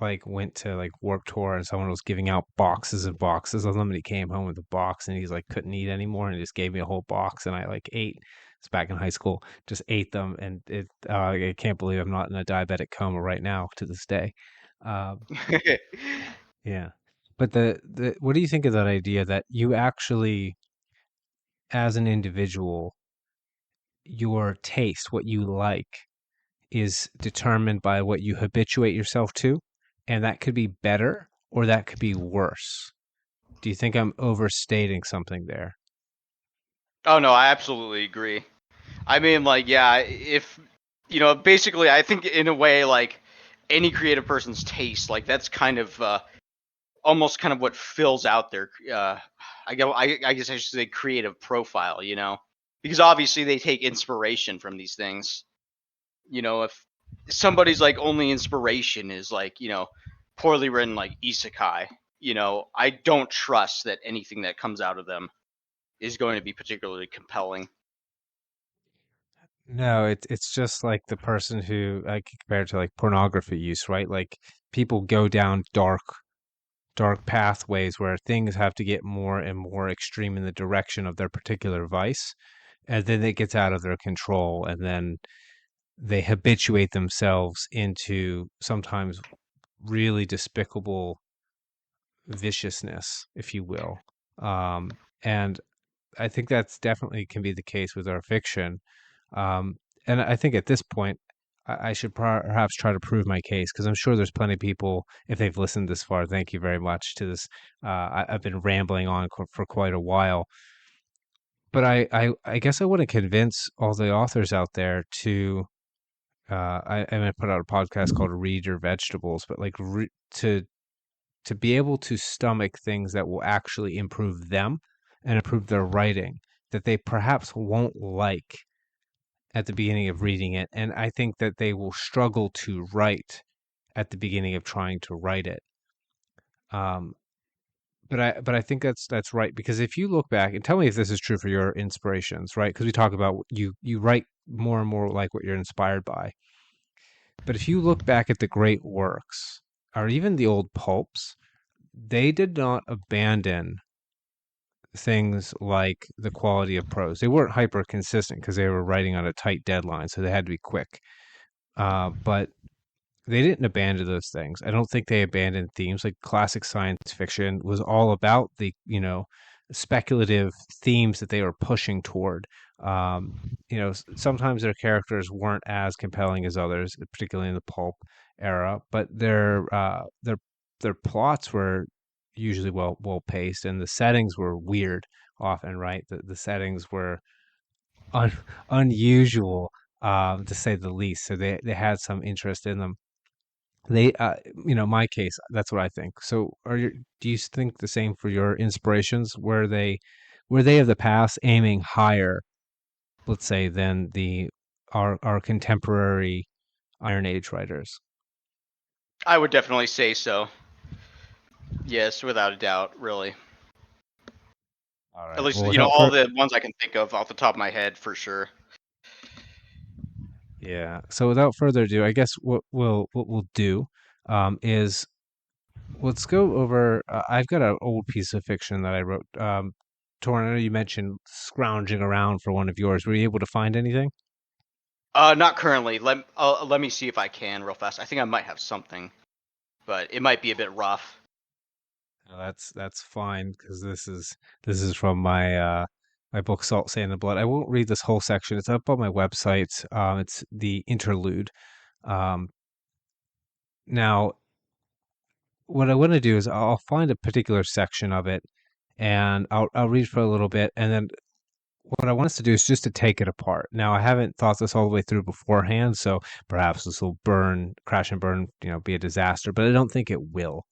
like went to like Warp Tour and someone was giving out boxes and boxes of them, and he came home with a box and he's like couldn't eat anymore and he just gave me a whole box and I like ate. It's back in high school, just ate them, and I can't believe I'm not in a diabetic coma right now to this day. Um, yeah, but the what do you think of that idea that you actually, as an individual, your taste, what you like, is determined by what you habituate yourself to, and that could be better or that could be worse. Do you think I'm overstating something there? Oh no, I absolutely agree. I mean, like, yeah, if basically, I think in a way, like any creative person's taste, like that's kind of almost kind of what fills out their, I guess I should say creative profile, because obviously they take inspiration from these things. If somebody's like only inspiration is like poorly written like isekai, I don't trust that anything that comes out of them is going to be particularly compelling. No, it's just like the person who I could compare it to like pornography use, right? Like people go down dark pathways where things have to get more and more extreme in the direction of their particular vice, and then it gets out of their control, and then they habituate themselves into sometimes really despicable viciousness, if you will. And I think that's definitely can be the case with our fiction. Um, and I think at this point, I should perhaps try to prove my case because I'm sure there's plenty of people, if they've listened this far, thank you very much to this. I've been rambling on for quite a while, but I guess I want to convince all the authors out there to. I'm going to put out a podcast called Read Your Vegetables, but like to be able to stomach things that will actually improve them and improve their writing that they perhaps won't like at the beginning of reading it. And I think that they will struggle to write at the beginning of trying to write it. Um, but I think that's right because if you look back and tell me if this is true for your inspirations, right? Because we talk about you write more and more like what you're inspired by. But if you look back at the great works or even the old pulps, they did not abandon things like the quality of prose. They weren't hyper consistent because they were writing on a tight deadline, so they had to be quick. But they didn't abandon those things. I don't think they abandoned themes. Like classic science fiction was all about the speculative themes that they were pushing toward. Sometimes their characters weren't as compelling as others, particularly in the pulp era, but their plots were usually well paced, and the settings were weird often. Right, the settings were un, unusual, to say the least. So they had some interest in them. They, my case, that's what I think. So, do you think the same for your inspirations? Were they of the past aiming higher, let's say, than our contemporary Iron Age writers? I would definitely say so. Yes, without a doubt, really. All At right. least Well, all the ones I can think of off the top of my head for sure. yeah. So without further ado, I guess what we'll do is let's go over. I've got an old piece of fiction that I wrote. Torrin, I know you mentioned scrounging around for one of yours. Were you able to find anything? Not currently. Let me see if I can real fast. I think I might have something, but it might be a bit rough. No, that's fine because this is from my book Salt, Sand, and Blood. I won't read this whole section. It's up on my website. It's the interlude. Um, Now, what I want to do is I'll find a particular section of it, and I'll read for a little bit, and then what I want us to do is just to take it apart. Now, I haven't thought this all the way through beforehand, so perhaps this will crash and burn, be a disaster, but I don't think it will.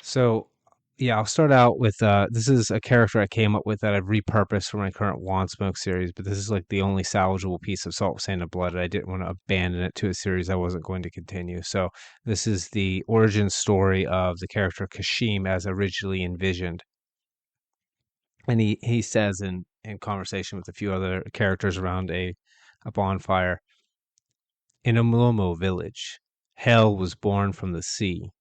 So, yeah, I'll start out with this is a character I came up with that I've repurposed for my current Wand Smoke series, but this is like the only salvageable piece of Salt, Sand, and Blood, and I didn't want to abandon it to a series I wasn't going to continue. So, this is the origin story of the character Kashim as originally envisioned. And he says in conversation with a few other characters around a bonfire, in a Mlomo village, hell was born from the sea.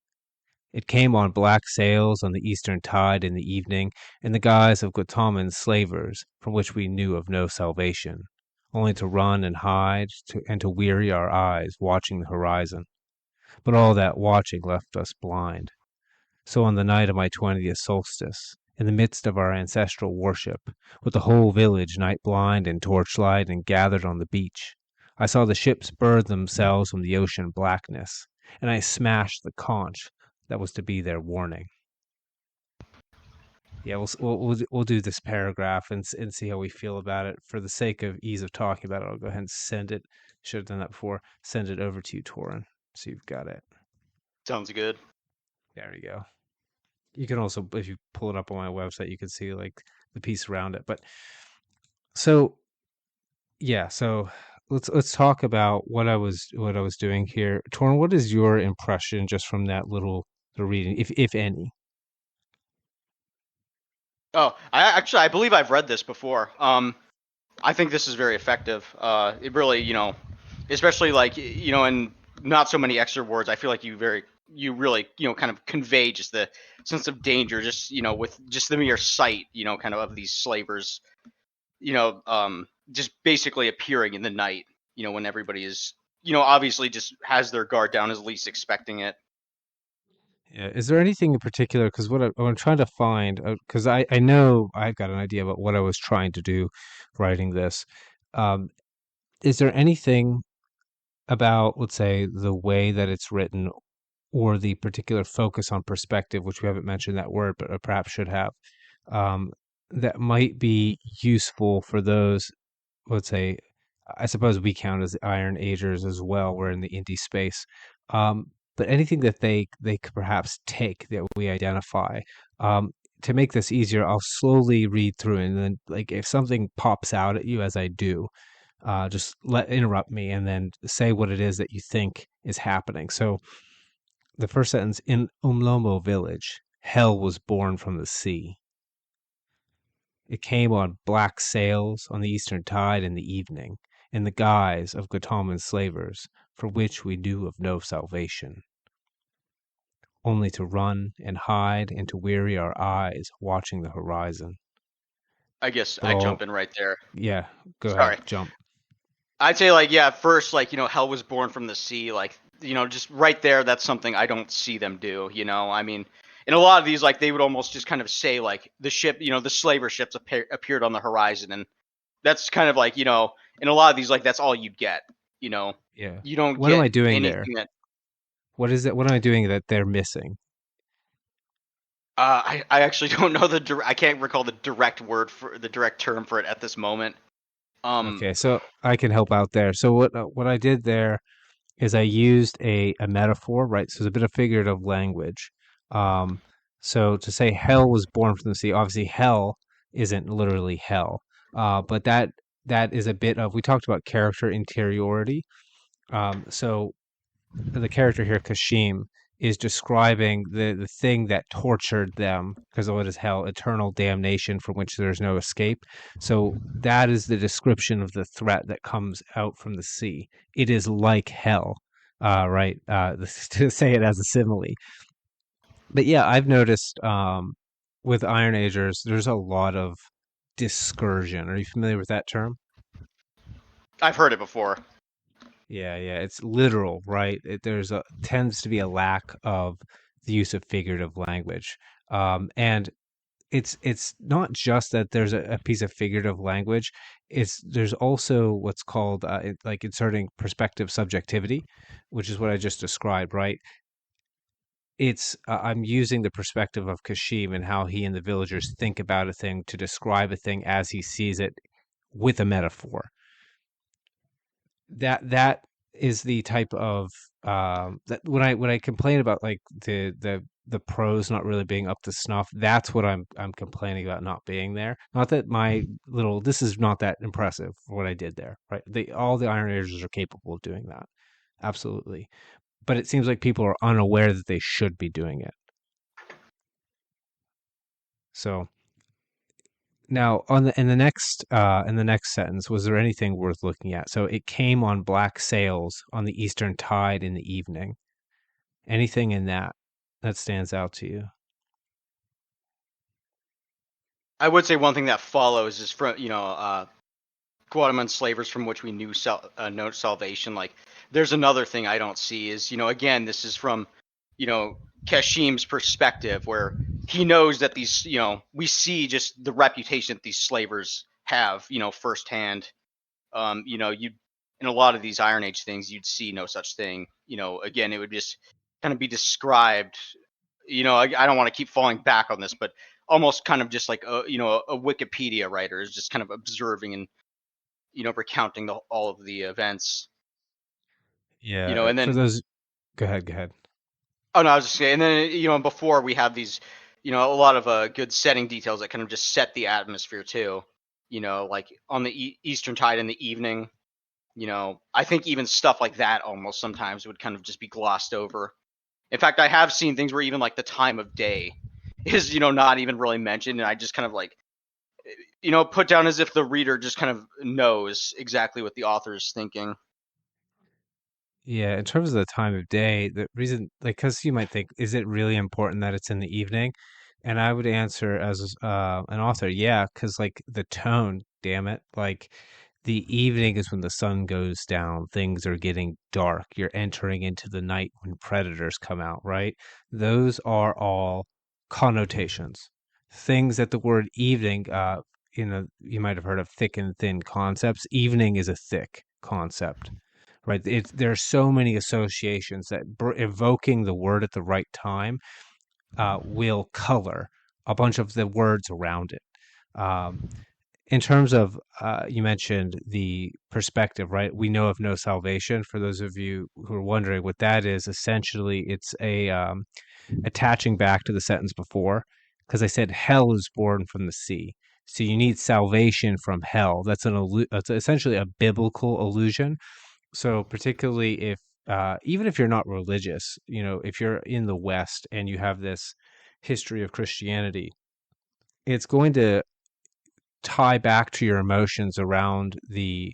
It came on black sails on the eastern tide in the evening, in the guise of Gautaman slavers, from which we knew of no salvation, only to run and hide and to weary our eyes watching the horizon. But all that watching left us blind. So on the night of my 20th solstice, in the midst of our ancestral worship, with the whole village night blind and torchlight and gathered on the beach, I saw the ships bird themselves from the ocean blackness, and I smashed the conch that was to be their warning. Yeah, we'll do this paragraph and see how we feel about it. For the sake of ease of talking about it, I'll go ahead and send it. Should have done that before. Send it over to you, Torin, so you've got it. Sounds good. There we go. You can also, if you pull it up on my website, you can see like the piece around it. But so yeah, so let's talk about what I was doing here. Torin, what is your impression just from that little the reading, if any? Oh, I believe I've read this before. I think this is very effective. It really, especially like in not so many extra words. I feel like you really, kind of convey just the sense of danger, just with just the mere sight, kind of these slavers, just basically appearing in the night, when everybody is, obviously just has their guard down, is least expecting it. Yeah. Is there anything in particular? Because what I'm trying to find, because I know I've got an idea about what I was trying to do writing this. Um, is there anything about, let's say, the way that it's written or the particular focus on perspective, which we haven't mentioned that word, but perhaps should have, um, that might be useful for those, let's say, I suppose we count as the Iron Agers as well. We're in the indie space. Um, but anything that they could perhaps take that we identify. Um, to make this easier, I'll slowly read through and then like if something pops out at you as I do, just interrupt me and then say what it is that you think is happening. So the first sentence in Umlomo village, hell was born from the sea. It came on black sails on the eastern tide in the evening, in the guise of Gautoman slavers, for which we knew of no salvation, only to run and hide and to weary our eyes watching the horizon. I guess But I jump all, in right there. yeah, go ahead, Sorry. jump. I'd say like yeah, first like hell was born from the sea, like just right there. That's something I don't see them do. I mean, in a lot of these, like they would almost just kind of say like the ship, the slaver ships appeared on the horizon, and that's kind of like in a lot of these like that's all you'd get. You know, Yeah. you don't What am get I doing there? anything that. What is it? What am I doing that they're missing? I actually don't know I can't recall the direct term for it at this moment. Um, Okay, so I can help out there. So what I did there is I used a metaphor, right? So it's a bit of figurative language. Um, so to say hell was born from the sea, obviously hell isn't literally hell, but that is a bit of we talked about character interiority. So the character here, Kashim, is describing the thing that tortured them because of what is hell, eternal damnation from which there's no escape. So that is the description of the threat that comes out from the sea. It is like hell, right? To say it as a simile. But yeah, I've noticed with Iron Agers, there's a lot of discursion. Are you familiar with that term? I've heard it before. Yeah, yeah, it's literal, right? There's a tends to be a lack of the use of figurative language, and it's not just that there's a piece of figurative language. It's there's also what's called like inserting perspective subjectivity, which is what I just described, right? It's I'm using the perspective of Kashim and how he and the villagers think about a thing to describe a thing as he sees it with a metaphor. That is the type of that when I complain about like the prose not really being up to snuff, that's what I'm complaining about not being there. Not that my little this is not that impressive for what I did there, right? All the Iron Agers are capable of doing that, absolutely. But it seems like people are unaware that they should be doing it. So now on the in the next sentence, was there anything worth looking at? So it came on black sails on the eastern tide in the evening. Anything in that that stands out to you? I would say one thing that follows is from Guatemalan slavers from which we knew no salvation. Like, there's another thing I don't see is again this is from Kashim's perspective where he knows that these we see just the reputation that these slavers have firsthand. You in a lot of these Iron Age things you'd see no such thing. Again it would just kind of be described. I don't want to keep falling back on this, but almost kind of just like a Wikipedia writer is just kind of observing and recounting all of the events. Yeah, And for then those, go ahead, go ahead. oh no, I was just saying, and then before we have these, a lot of good setting details that kind of just set the atmosphere too. Like on the Eastern Tide in the evening. I think even stuff like that almost sometimes would kind of just be glossed over. In fact, I have seen things where even like the time of day is not even really mentioned, and I just kind of like put down as if the reader just kind of knows exactly what the author is thinking. Yeah, in terms of the time of day, the reason, like, because you might think, is it really important that it's in the evening? And I would answer as an author, yeah, because like the tone, damn it, like the evening is when the sun goes down, things are getting dark, you're entering into the night when predators come out, right? Those are all connotations, things that the word evening, you might have heard of thick and thin concepts. Evening is a thick concept, right? There are so many associations that evoking the word at the right time will color a bunch of the words around it. Um, in terms of, you mentioned the perspective, right? We know of no salvation. For those of you who are wondering what that is, essentially it's a attaching back to the sentence before, because I said hell is born from the sea. So you need salvation from hell. That's essentially a biblical allusion. So particularly if even if you're not religious, if you're in the West and you have this history of Christianity, it's going to tie back to your emotions around the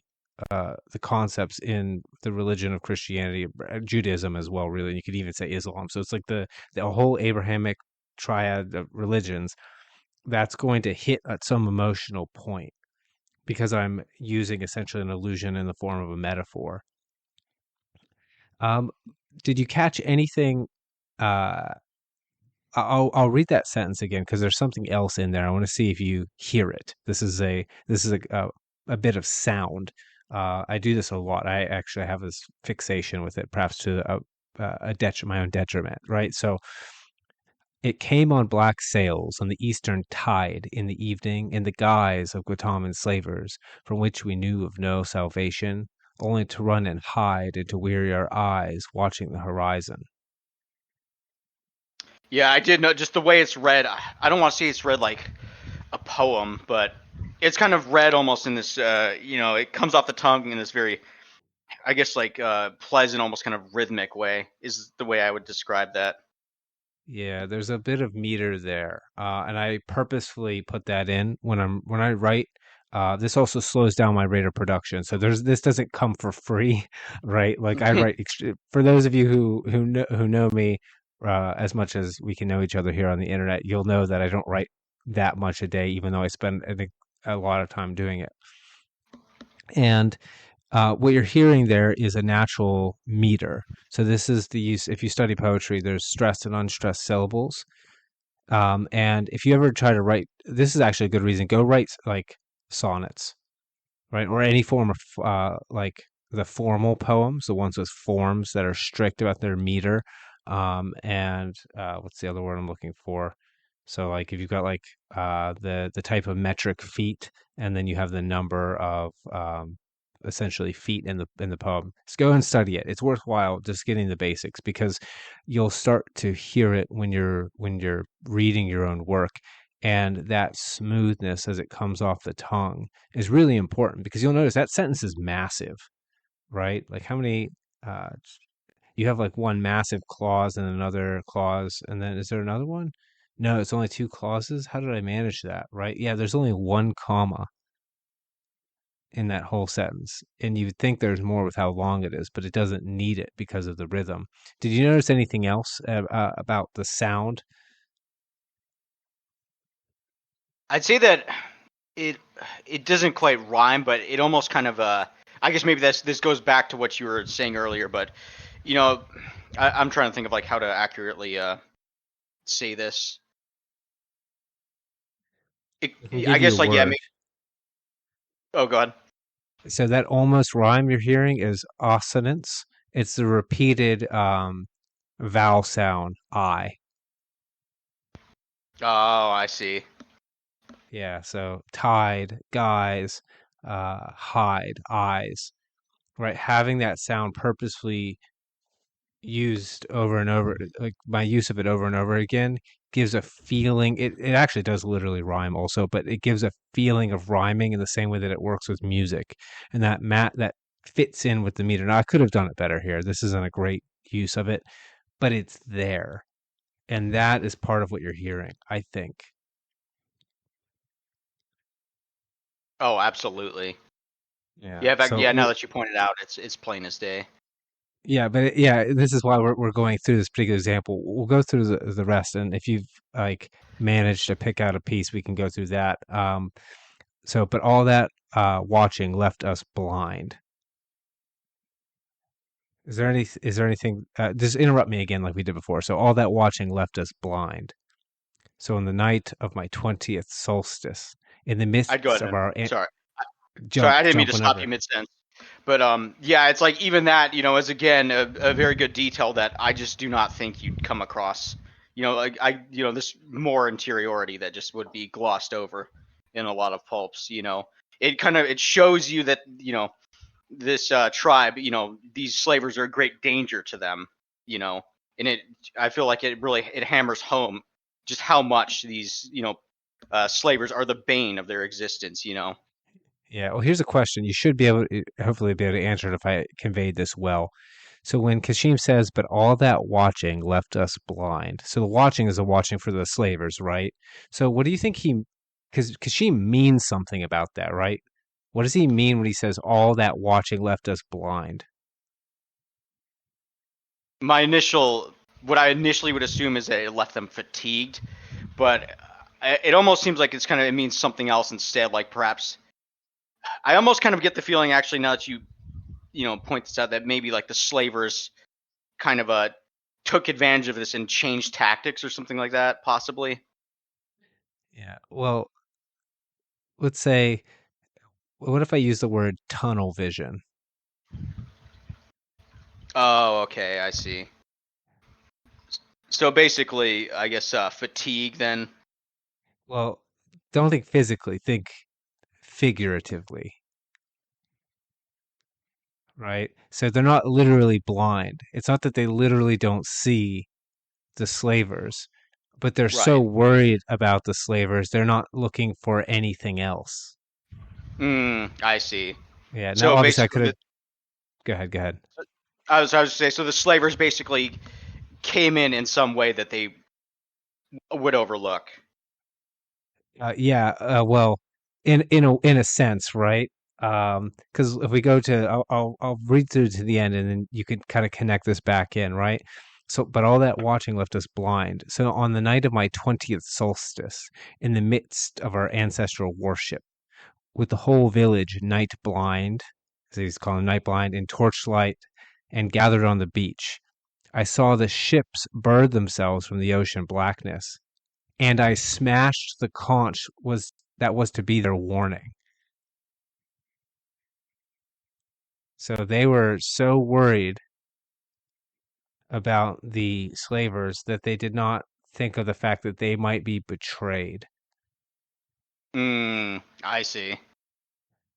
concepts in the religion of Christianity, Judaism as well. Really, you could even say Islam. So it's like the whole Abrahamic triad of religions that's going to hit at some emotional point because I'm using essentially an illusion in the form of a metaphor. Um, did you catch anything? Uh, I'll read that sentence again because there's something else in there. I want to see if you hear it. This is a bit of sound. I do this a lot. I actually have this fixation with it, perhaps to my own detriment. Right. So it came on black sails on the eastern tide in the evening in the guise of Guatemalan slavers, from which we knew of no salvation, only to run and hide and to weary our eyes watching the horizon. Yeah, I did know just the way it's read. I don't want to say it's read like a poem, but it's kind of read almost in this. It comes off the tongue in this very, I guess, like pleasant, almost kind of rhythmic way. Is the way I would describe that. Yeah, there's a bit of meter there, and I purposefully put that in when I write. This also slows down my rate of production, so this doesn't come for free, right? Like I write for those of you who know me as much as we can know each other here on the internet, you'll know that I don't write that much a day, even though I spend a lot of time doing it. And what you're hearing there is a natural meter. So this is the use. If you study poetry, there's stressed and unstressed syllables. And if you ever try to write, this is actually a good reason. Go write like sonnets, right, or any form of like the formal poems, the ones with forms that are strict about their meter. And what's the other word I'm looking for? So like if you've got like the type of metric feet, and then you have the number of essentially feet in the poem. Just go and study it. It's worthwhile just getting the basics because you'll start to hear it when you're reading your own work. And that smoothness as it comes off the tongue is really important because you'll notice that sentence is massive, right? Like how many uh, you have like one massive clause and another clause, and then is there another one? No, it's only two clauses. How did I manage that? Right? Yeah, there's only one comma in that whole sentence, and you would think there's more with how long it is, but it doesn't need it because of the rhythm. Did you notice anything else about the sound? I'd say that it it doesn't quite rhyme, but it almost kind of I guess maybe this goes back to what you were saying earlier, but you know, I'm trying to think of like how to accurately say this. I can I give you a guess like yeah. word. Oh, God. So that almost rhyme you're hearing is assonance. It's the repeated vowel sound I. Oh, I see. Yeah, so tide, guys, hide, eyes, right? Having that sound purposefully used over and over, like my use of it over and over again gives a feeling. It actually does literally rhyme also, but it gives a feeling of rhyming in the same way that it works with music. And that fits in with the meter. Now I could have done it better here. This isn't a great use of it, but it's there. And that is part of what you're hearing, I think. Oh, absolutely. Yeah. Yeah, in fact, So yeah. Now that you pointed out, it's plain as day. yeah, but yeah, this is why we're going through this particular example. We'll go through the rest, and if you've like managed to pick out a piece, we can go through that. So, but all that watching left us blind. Is there anything? Just interrupt me again, like we did before. So, all that watching left us blind. So, on the night of my 20th solstice, in the I'd go midst ahead of and our sorry, sorry, I didn't mean jump to stop whenever. you mid sentence. But yeah, it's like even that, is again a very good detail that I just do not think you'd come across. Like this more interiority that just would be glossed over in a lot of pulps. It shows you that this tribe, these slavers are a great danger to them. You know, and I feel like it hammers home just how much these slavers are the bane of their existence. Yeah. Well, here's a question. You should be able to, hopefully, be able to answer it if I conveyed this well. So when Kashim says, "But all that watching left us blind," so the watching is the watching for the slavers, right? So what do you think he? Because Kashim means something about that, right? What does he mean when he says all that watching left us blind? What I initially would assume is that it left them fatigued, but it almost seems like it means something else instead. Like perhaps I almost kind of get the feeling actually now that you point this out that maybe like the slavers kind of took advantage of this and changed tactics or something like that, possibly. Yeah. Well, let's say, what if I use the word tunnel vision? Oh, okay, I see. So basically, I guess fatigue then. Well, don't think physically, think figuratively, right? So they're not literally blind. It's not that they literally don't see the slavers, but they're so Right. worried about the slavers, they're not looking for anything else. I see. Yeah. Now, So obviously, I could basically, have. Go ahead. Go ahead. I was to say, so the slavers basically came in some way that they would overlook. Yeah. Well, in a sense, right? Because if we go to, I'll read through to the end, and then you can kind of connect this back in, right? So, but all that watching left us blind. So, on the night of my 20th solstice, in the midst of our ancestral worship, with the whole village night blind, as he's calling night blind, in torchlight, and gathered on the beach, I saw the ships bird themselves from the ocean blackness, and I smashed the conch that was to be their warning. So they were so worried about the slavers that they did not think of the fact that they might be betrayed. I see.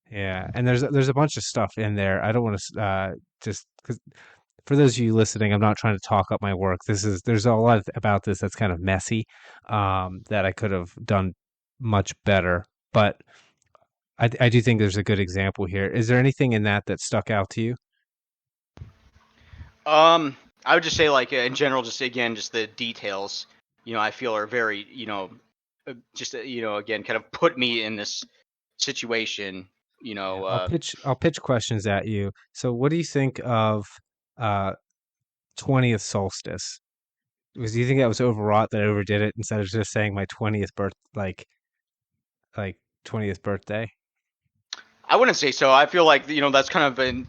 Yeah, and there's a bunch of stuff in there. I don't want to just because for those of you listening, I'm not trying to talk up my work. There's a lot about this that's kind of messy, that I could have done much better. But I do think there's a good example here. Is there anything in that that stuck out to you? I would just say, like, in general, just again, just the details, I feel are very, just, again, kind of put me in this situation, Yeah, I'll pitch questions at you. So, what do you think of uh 20th solstice? Do you think that was overwrought, that I overdid it instead of just saying my 20th birth, like 20th birthday? I wouldn't say so. I feel like, that's kind of been,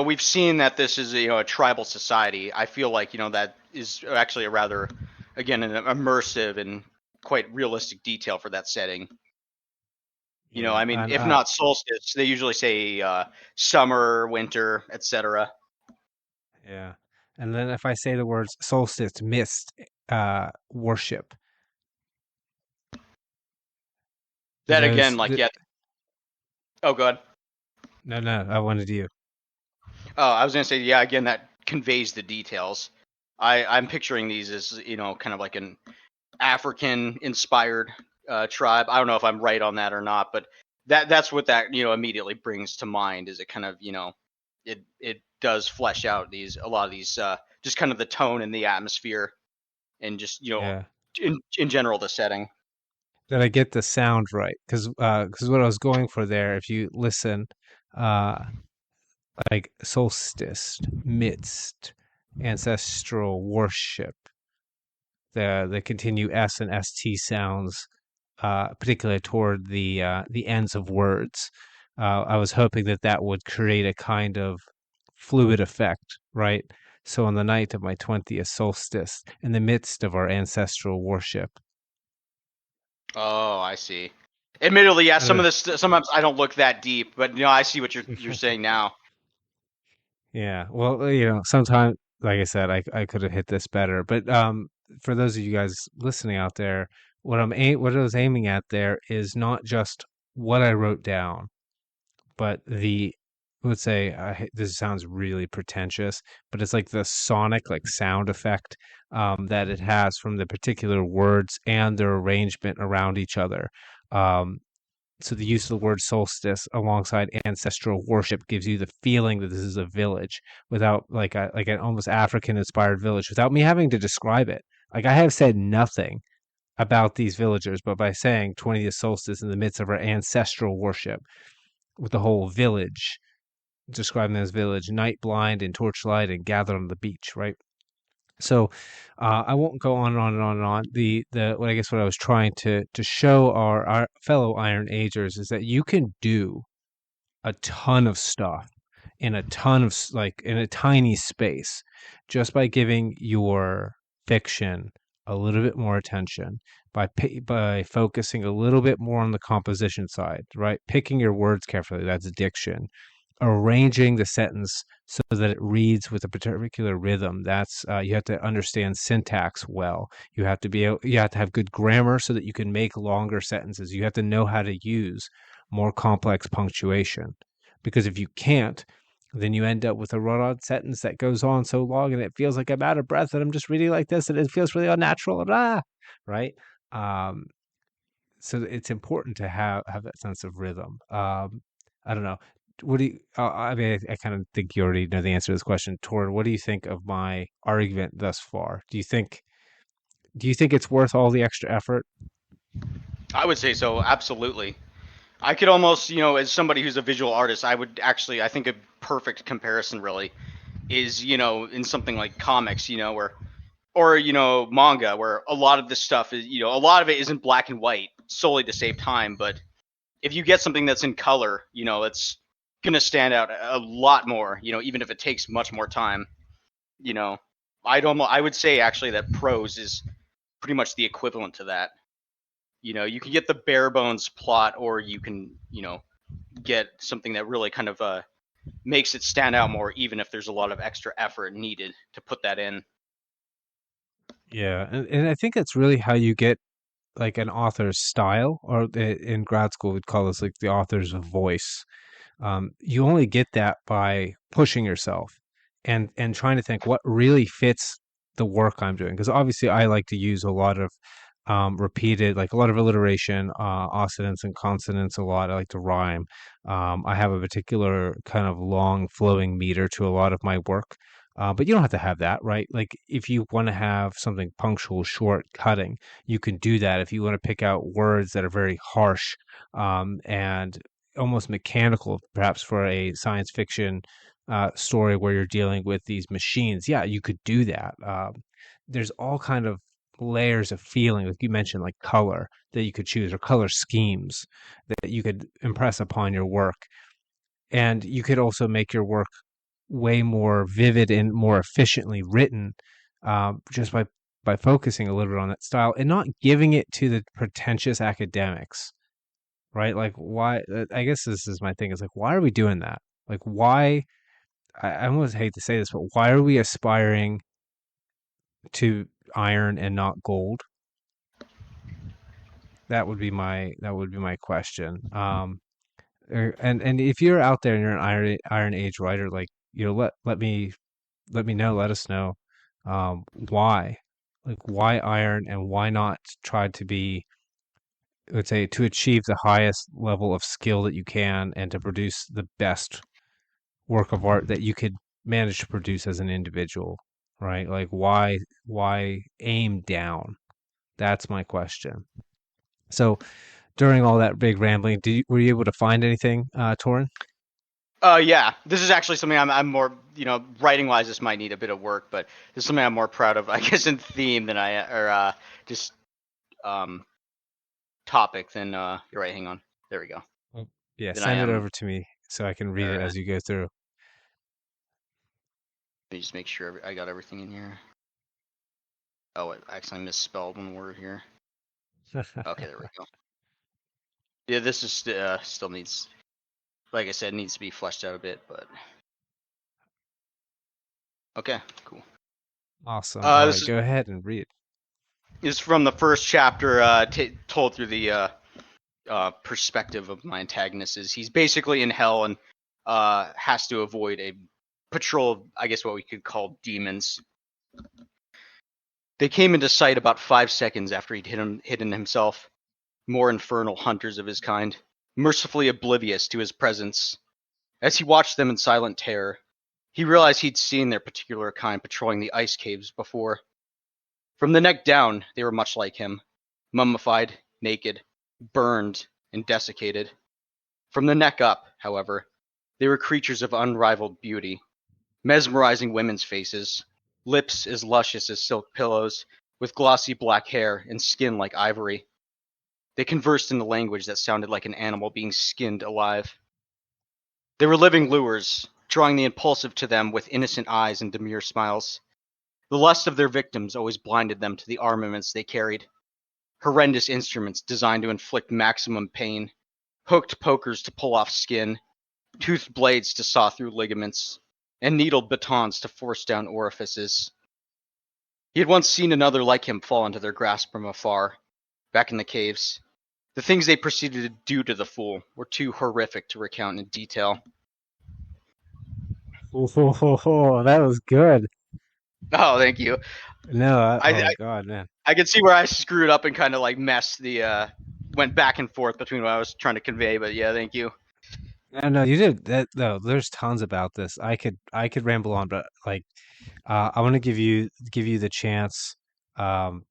we've seen that this is, a tribal society. I feel like, that is actually a rather, again, an immersive and quite realistic detail for that setting. Yeah, I mean, and if not solstice, they usually say summer, winter, etc. yeah. And then if I say the words solstice, mist, worship, do That again, those like, yeah. Oh, God. no, no, I wanted you. Oh, I was gonna say, yeah. Again, that conveys the details. I'm picturing these as kind of like an African-inspired tribe. I don't know if I'm right on that or not, but that's what that immediately brings to mind. Is it kind of it does flesh out a lot of these just kind of the tone and the atmosphere and just Yeah. in general the setting. that I get the sound right, because what I was going for there, if you listen, uh, like solstice, midst, ancestral worship, the continue S and ST sounds, particularly toward the ends of words. I was hoping that that would create a kind of fluid effect, right? So on the night of my 20th solstice, in the midst of our ancestral worship, Oh, I see. Admittedly, yeah, I some of don't this sometimes I don't look that deep, but I see what you're know. saying now. Yeah, well, sometimes, like I said, I could have hit this better, but for those of you guys listening out there, what I was aiming at there is not just what I wrote down, but let's say, this sounds really pretentious, but it's like the sonic, like sound effect, that it has from the particular words and their arrangement around each other. Um, so the use of the word solstice alongside ancestral worship gives you the feeling that this is a village without like an almost African inspired village without me having to describe it. Like I have said nothing about these villagers, but by saying 20th solstice in the midst of our ancestral worship with the whole village, describing this village, night blind and torchlight and gathered on the beach, right? So I won't go on and on and on and on. The what I guess what I was trying to show our fellow Iron Agers is that you can do a ton of stuff in a ton of like in a tiny space just by giving your fiction a little bit more attention by focusing a little bit more on the composition side, right? Picking your words carefully, that's diction, arranging the sentence so that it reads with a particular rhythm. That's you have to understand syntax well. You have to have good grammar so that you can make longer sentences. You have to know how to use more complex punctuation. Because if you can't, then you end up with a run on sentence that goes on so long and it feels like I'm out of breath and I'm just reading like this and it feels really unnatural. Right? Um, so it's important to have that sense of rhythm. I don't know. What do you? I mean, I kind of think you already know the answer to this question, Torin. What do you think of my argument thus far? Do you think it's worth all the extra effort? I would say so, absolutely. I could almost, as somebody who's a visual artist, I would actually, I think a perfect comparison really is, in something like comics, where, or, manga, where a lot of this stuff is, a lot of it isn't black and white solely to save time. But if you get something that's in color, it's going to stand out a lot more, even if it takes much more time, you know. I would say actually that prose is pretty much the equivalent to that. You can get the bare bones plot, or you can, get something that really kind of makes it stand out more, even if there's a lot of extra effort needed to put that in. Yeah, and I think that's really how you get like an author's style, or in grad school we'd call this like the author's voice. You only get that by pushing yourself and trying to think what really fits the work I'm doing. Because obviously, I like to use a lot of repeated, like a lot of alliteration, assonance and consonants. A lot. I like to rhyme. I have a particular kind of long flowing meter to a lot of my work. But you don't have to have that, right? Like if you want to have something punctual, short, cutting, you can do that. If you want to pick out words that are very harsh, and almost mechanical, perhaps for a science fiction story where you're dealing with these machines. Yeah, you could do that. There's all kind of layers of feeling, like you mentioned, like color that you could choose, or color schemes that you could impress upon your work, and you could also make your work way more vivid and more efficiently written, just by focusing a little bit on that style and not giving it to the pretentious academics, right? Like, why? I guess this is my thing. Is like, why are we doing that? Like, why? I almost hate to say this, but why are we aspiring to iron and not gold? That would be my question. And if you're out there and you're an Iron Age writer, like let me know, let us know, why, like why iron and why not try to be, let's say, to achieve the highest level of skill that you can and to produce the best work of art that you could manage to produce as an individual, right? Like why aim down? That's my question. So during all that big rambling, were you able to find anything, Torin? Yeah, this is actually something I'm more, writing wise, this might need a bit of work, but this is something I'm more proud of, I guess, in theme than just um, topic than, you're right, hang on. There we go. Oh, yeah, Than I send it am, over to me so I can read it let as you go through. me just make sure I got everything in here. Oh, I accidentally misspelled one word here. Okay, there we go. Yeah, this is still needs, like I said, needs to be fleshed out a bit, but okay, cool. Awesome. All This right, go ahead and read. is from the first chapter, told through the perspective of my antagonist. Is he's basically in hell and has to avoid a patrol of, I guess, what we could call demons. They came into sight about 5 seconds after he'd hidden himself. More infernal hunters of his kind, mercifully oblivious to his presence. As he watched them in silent terror, he realized he'd seen their particular kind patrolling the ice caves before. From the neck down, they were much like him, mummified, naked, burned, and desiccated. From the neck up, however, they were creatures of unrivaled beauty, mesmerizing women's faces, lips as luscious as silk pillows, with glossy black hair and skin like ivory. They conversed in a language that sounded like an animal being skinned alive. They were living lures, drawing the impulsive to them with innocent eyes and demure smiles. The lust of their victims always blinded them to the armaments they carried. Horrendous instruments designed to inflict maximum pain, hooked pokers to pull off skin, toothed blades to saw through ligaments, and needled batons to force down orifices. He had once seen another like him fall into their grasp from afar, back in the caves. The things they proceeded to do to the fool were too horrific to recount in detail. Oh, that was good. Oh, thank you. No, I oh I, God, man. I can see where I screwed up and kind of like messed the went back and forth between what I was trying to convey, but yeah, thank you. No, no, you did that. No, there's tons about this. I could ramble on, but like, I want to give you the chance, um,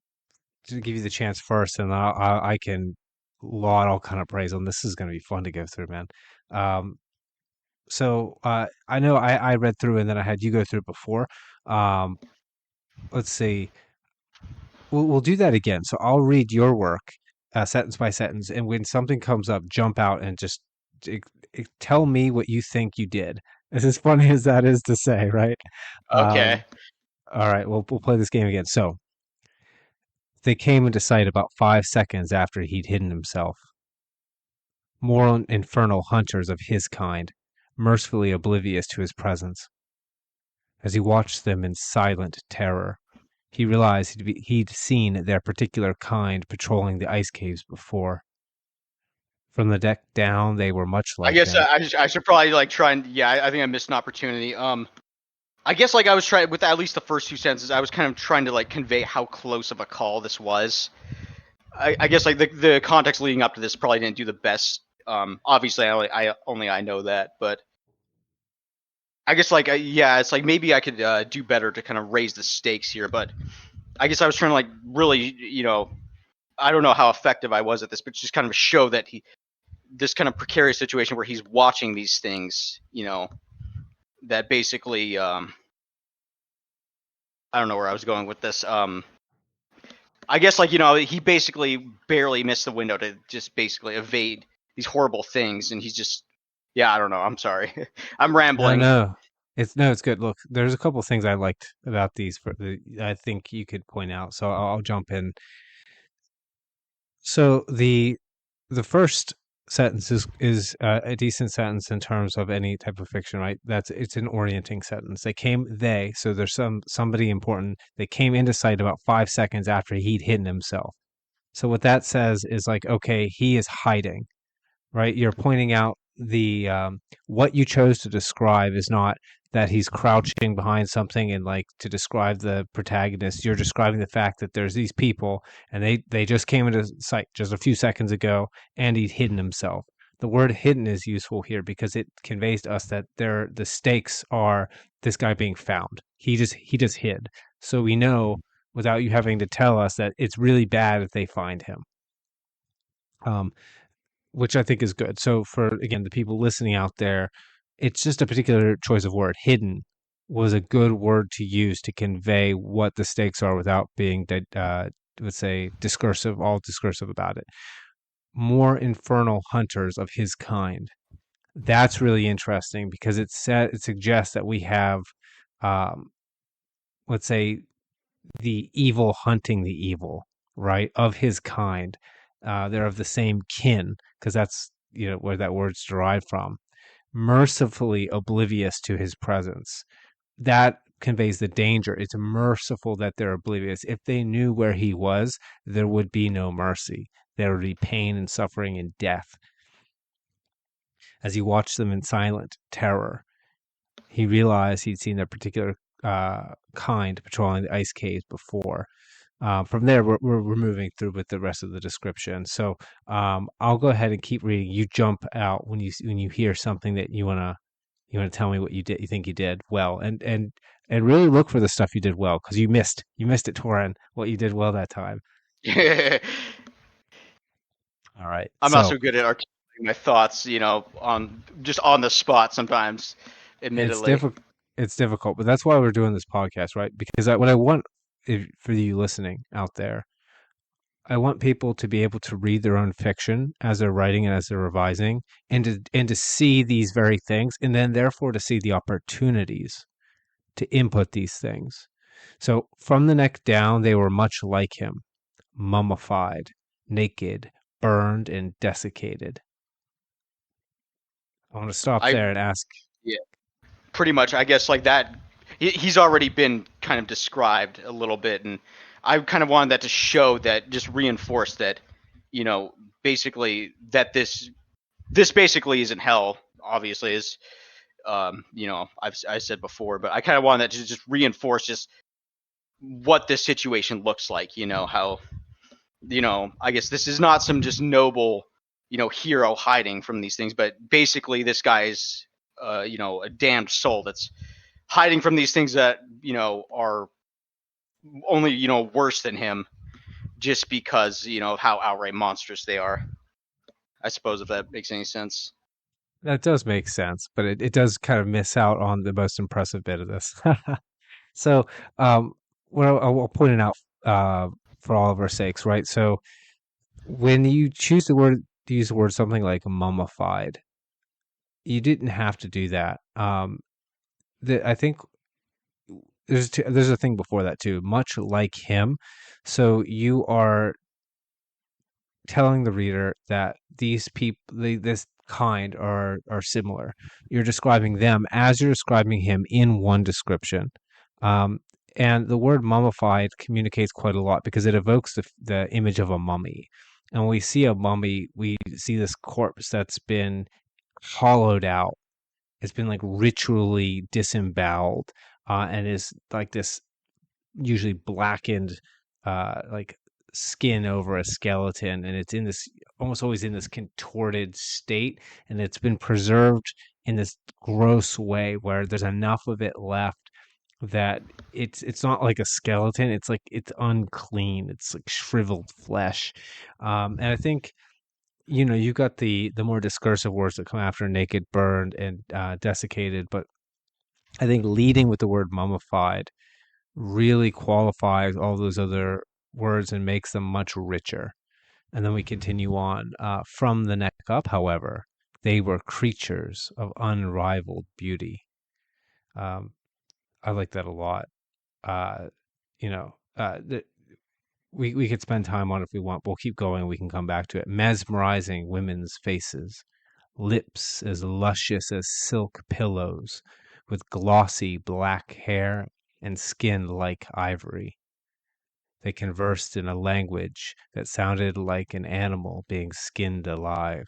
to give you the chance first, and I can laud all kind of praise on this. Is going to be fun to go through, man. Um, I know I read through and then I had you go through before. Um, let's see. We'll do that again. So I'll read your work, sentence by sentence, and when something comes up, jump out and just e- tell me what you think you did. As funny as that is to say, right? Okay. Um, all right, we'll play this game again. So they came into sight about 5 seconds after he'd hidden himself. More infernal hunters of his kind, mercifully oblivious to his presence. As he watched them in silent terror, he realized he'd seen their particular kind patrolling the ice caves before. From the deck down, they were much I like guess him. I should probably like try and yeah. I think I missed an opportunity. I guess like I was trying with at least the first two sentences. I was kind of trying to like convey how close of a call this was. I guess like the context leading up to this probably didn't do the best. Obviously I know that, but I guess like yeah, it's like maybe I could do better to kind of raise the stakes here. But I guess I was trying to like really I don't know how effective I was at this, but just kind of show that he this kind of precarious situation where he's watching these things, that basically I don't know where I was going with this. I guess like he basically barely missed the window to just basically evade these horrible things, and he's just yeah, I don't know. I'm sorry, I'm No, rambling. no, it's good. Look, there's a couple things I liked about these. I think you could point out. So I'll jump in. So the first sentence is a decent sentence in terms of any type of fiction, right? It's an orienting sentence. So there's somebody important. They came into sight about 5 seconds after he'd hidden himself. So what that says is like, okay, he is hiding, right? You're pointing out the what you chose to describe is not that he's crouching behind something and like to describe the protagonist. You're describing the fact that there's these people and they just came into sight just a few seconds ago and he'd hidden himself. The word hidden is useful here because it conveys to us that the stakes are this guy being found. He just hid. So we know without you having to tell us that it's really bad if they find him. um, which I think is good. So for again the people listening out there, it's just a particular choice of word. Hidden was a good word to use to convey what the stakes are without being, let's say, discursive, all discursive about it. More infernal hunters of his kind. That's really interesting because it suggests that we have, um, let's say, the evil hunting the evil, right? Of his kind. They're of the same kin because that's where that word's derived from. Mercifully oblivious to his presence. That conveys the danger. It's merciful that they're oblivious. If they knew where he was, there would be no mercy. There would be pain and suffering and death. As he watched them in silent terror, he realized he'd seen their particular kind patrolling the ice caves before. From there, we're moving through with the rest of the description. So I'll go ahead and keep reading. You jump out when you hear something that you want to tell me what you did. You think you did well, and really look for the stuff you did well because you missed it, Torin. What you did well that time. I'm All right. not So so good at articulating my thoughts, on just on the spot sometimes, it's admittedly. difficult. It's difficult, but that's why we're doing this podcast, right? Because what I want for you listening out there, I want people to be able to read their own fiction as they're writing and as they're revising, and to see these very things, and then therefore to see the opportunities to input these things. So from the neck down, they were much like him, mummified, naked, burned, and desiccated. I want to stop I there and ask. Yeah, pretty much. I guess like that. He's already been kind of described a little bit, and I kind of wanted that to show that, just reinforce that, basically that this basically isn't hell. Obviously, is I said before, but I kind of wanted that to just reinforce just what this situation looks like. How, I guess this is not some just noble, hero hiding from these things, but basically this guy's, a damned soul that's hiding from these things that, are only, worse than him, just because, of how outright monstrous they are. I suppose, if that makes any sense. That does make sense, but it does kind of miss out on the most impressive bit of this. So, what I'll point it out for all of our sakes, right? So, when you choose to use the word something like mummified, you didn't have to do that. I think there's a thing before that too. Much like him, so you are telling the reader that these people, this kind, are similar. You're describing them as you're describing him in one description. Um, and the word mummified communicates quite a lot because it evokes the image of a mummy. And when we see a mummy, we see this corpse that's been hollowed out. It's been like ritually disemboweled, and is like this usually blackened, like skin over a skeleton, and it's in this almost always in this contorted state, and it's been preserved in this gross way where there's enough of it left that it's not like a skeleton. It's like it's unclean. It's like shriveled flesh, and I think you got the more discursive words that come after naked, burned, and desiccated, but I think leading with the word mummified really qualifies all those other words and makes them much richer. And then we continue on. From the neck up, however, they were creatures of unrivaled beauty. Um, I like that a lot. Uh, you know, we could spend time on it if we want. We'll keep going. We can come back to it. Mesmerizing women's faces, lips as luscious as silk pillows, with glossy black hair and skin like ivory. They conversed in a language that sounded like an animal being skinned alive.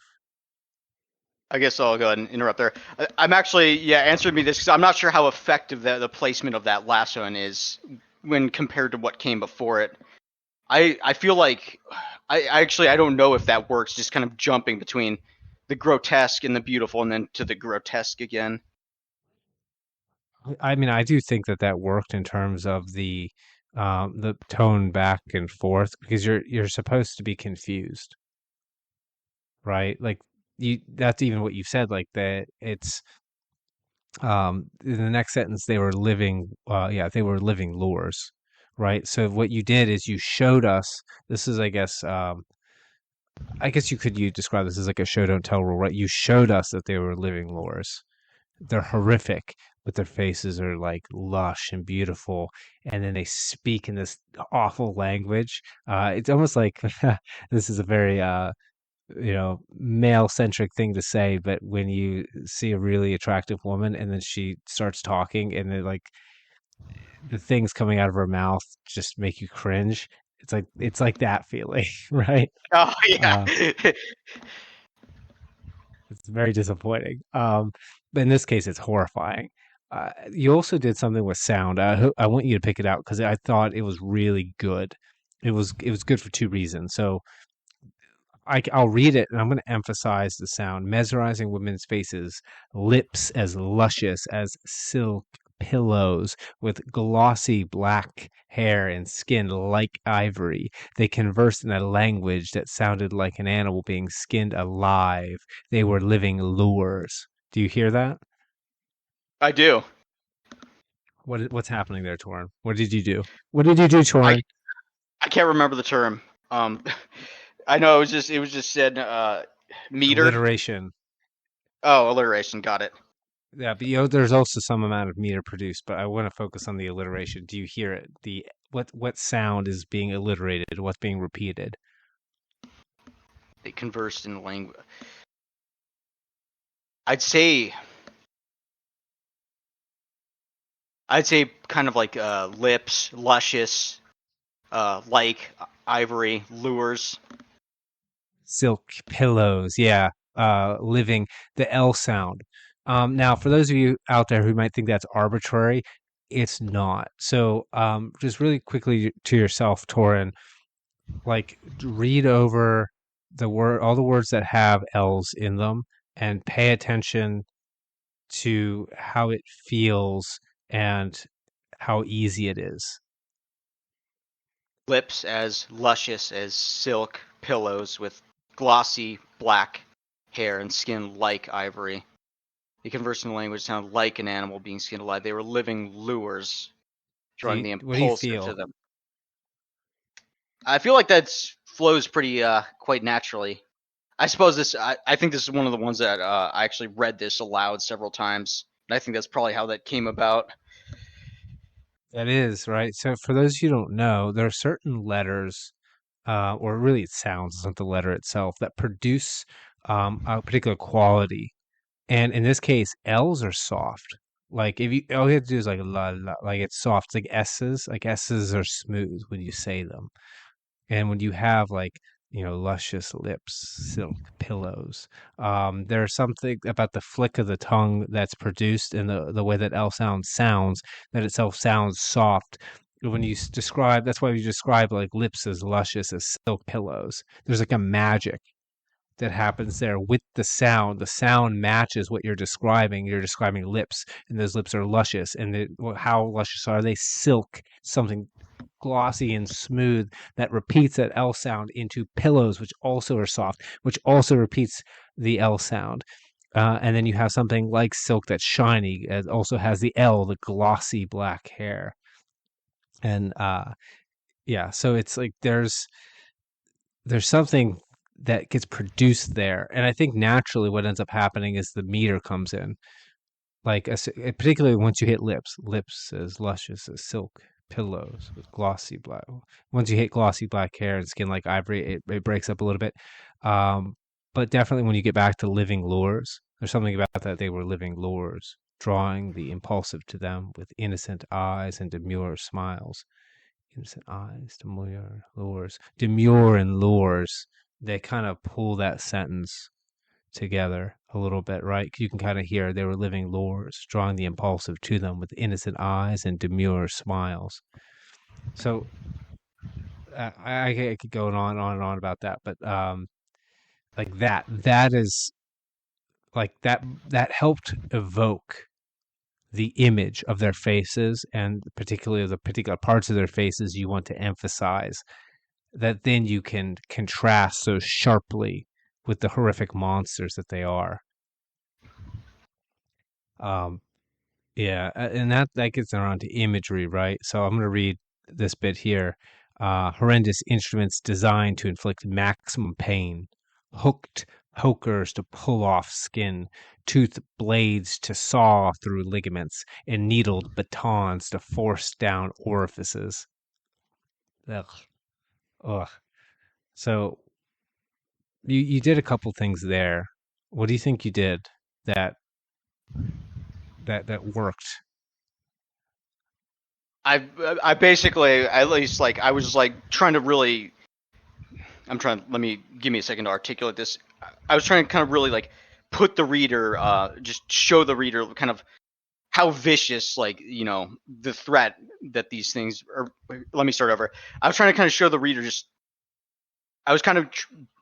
I guess I'll go ahead and interrupt there. I'm actually, yeah, answered me this because I'm not sure how effective the placement of that last one is when compared to what came before it. I feel like I don't know if that works. Just kind of jumping between the grotesque and the beautiful, and then to the grotesque again. I mean, I do think that worked in terms of the tone back and forth because you're supposed to be confused. right? Like that's even what you've said, like that it's in the next sentence they were living yeah, they were living lures, right? So what you did is you showed us, this is I guess you describe this as like a show don't tell rule, right? You showed us that they were living lures. They're horrific, but their faces are like lush and beautiful, and then they speak in this awful language. It's almost like this is a very male centric thing to say, but when you see a really attractive woman and then she starts talking and then like the things coming out of her mouth just make you cringe. It's like that feeling, right? Oh yeah. Uh, it's very disappointing. But in this case, it's horrifying. You also did something with sound. I want you to pick it out because I thought it was really good. It was good for two reasons. So I'll read it and I'm going to emphasize the sound. Mesmerizing women's faces, lips as luscious as silk pillows, with glossy black hair and skin like ivory. They conversed in a language that sounded like an animal being skinned alive. They were living lures. Do you hear that? I do. What's happening there, Torin? What did you do? What did you do, I Torin? I can't remember the term. I know it was just said meter. Alliteration. Oh, alliteration. Got it. Yeah, but there's also some amount of meter produced, but I want to focus on the alliteration. Do you hear it? What sound is being alliterated? What's being repeated? They conversed in language. I'd say I'd say kind of like lips, luscious, like ivory, lures. Silk pillows, yeah. Living the L sound. Now, for those of you out there who might think that's arbitrary, it's not. So, just really quickly to yourself, Torin, like read over all the words that have L's in them, and pay attention to how it feels and how easy it is. Lips as luscious as silk pillows with glossy black hair and skin like ivory. They conversed in a language sounded like an animal being skinned alive. They were living lures, drawing the What do you impulsive to feel? them. I feel like that flows pretty quite naturally. I suppose I think this is one of the ones that I actually read this aloud several times, and I think that's probably how that came about. That is right. So for those who don't know, there are certain letters, or really it sounds, it's not the letter itself, that produce a particular quality. And in this case, L's are soft. Like if you all you have to do is like la la, like it's soft. It's like S's. Like S's are smooth when you say them. And when you have like, luscious lips, silk pillows, there's something about the flick of the tongue that's produced and the way that L sounds, that itself sounds soft. When you describe, that's why you describe like lips as luscious as silk pillows. There's like a magic that happens there with the sound. The sound matches what you're describing. You're describing lips, and those lips are luscious. And how luscious are they? Silk, something glossy and smooth that repeats that L sound into pillows, which also are soft, which also repeats the L sound. And then you have something like silk that's shiny. It also has the L, the glossy black hair. And yeah, so it's like there's something that gets produced there. And I think naturally what ends up happening is the meter comes in. Like particularly once you hit lips as luscious as silk pillows with glossy black. Once you hit glossy black hair and skin like ivory, it breaks up a little bit. Um, but definitely when you get back to living lures, there's something about that they were living lures, drawing the impulsive to them with innocent eyes and demure smiles. Innocent eyes, demure lures, demure and lures. They kind of pull that sentence together a little bit, right? You can kind of hear they were living lures, drawing the impulsive to them with innocent eyes and demure smiles. So I could go on and on about that, but like that is like that helped evoke the image of their faces and particularly the particular parts of their faces you want to emphasize, that then you can contrast so sharply with the horrific monsters that they are. Um, yeah, and that gets around to imagery, right? So I'm going to read this bit here. Horrendous instruments designed to inflict maximum pain, hooked pokers to pull off skin, toothed blades to saw through ligaments, and needled batons to force down orifices. Ugh. Ugh. So you did a couple things there. What do you think you did that that worked? I basically, at least, like, I was like trying to really. I'm trying. Let me give me a second to articulate this. I was trying to kind of really like put the reader, just show the reader kind of how vicious, like, the threat that these things are. Let me start over. I was trying to kind of show the reader just. I was kind of.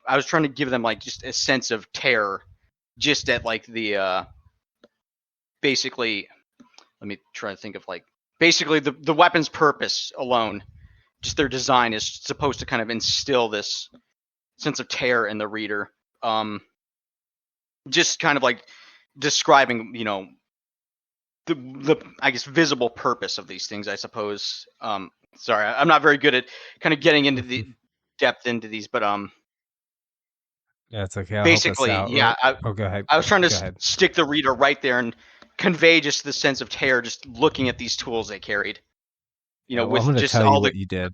I was trying to give them like just a sense of terror, just at like the basically. Let me try to think of like basically the weapon's purpose alone, just their design is supposed to kind of instill this sense of terror in the reader. Just kind of like describing, the I guess visible purpose of these things, I suppose. Sorry, I'm not very good at kind of getting into the depth into these, but Yeah, it's okay. I'll help us basically, out. yeah, Oh, go ahead. I was trying to Go ahead. stick the reader right there and convey just the sense of terror, just looking at these tools they carried. Yeah, well, I'm With going to just tell you all the. what you did.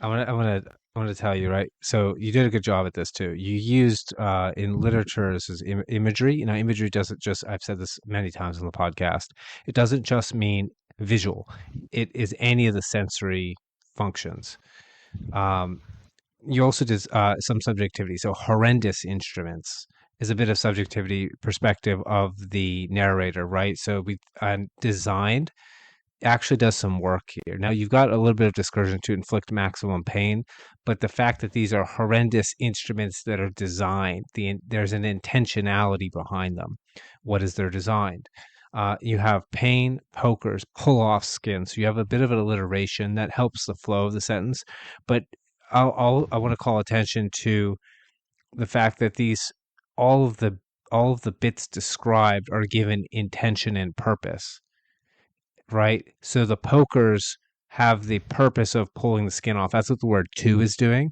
I'm gonna tell you, right? So you did a good job at this too. You used in literature this is imagery. You know, imagery doesn't just. I've said this many times on the podcast. It doesn't just mean visual. It is any of the sensory functions. Um, you also did some subjectivity. So horrendous instruments is a bit of subjectivity perspective of the narrator, right? So we designed actually does some work here. Now you've got a little bit of discursion to inflict maximum pain, but the fact that these are horrendous instruments that are designed, there's an intentionality behind them. What is their designed? You have pain, pokers, pull off skin. So you have a bit of an alliteration that helps the flow of the sentence. But I want to call attention to the fact that all of the all of the bits described are given intention and purpose, right? So the pokers have the purpose of pulling the skin off. That's what the word to is doing,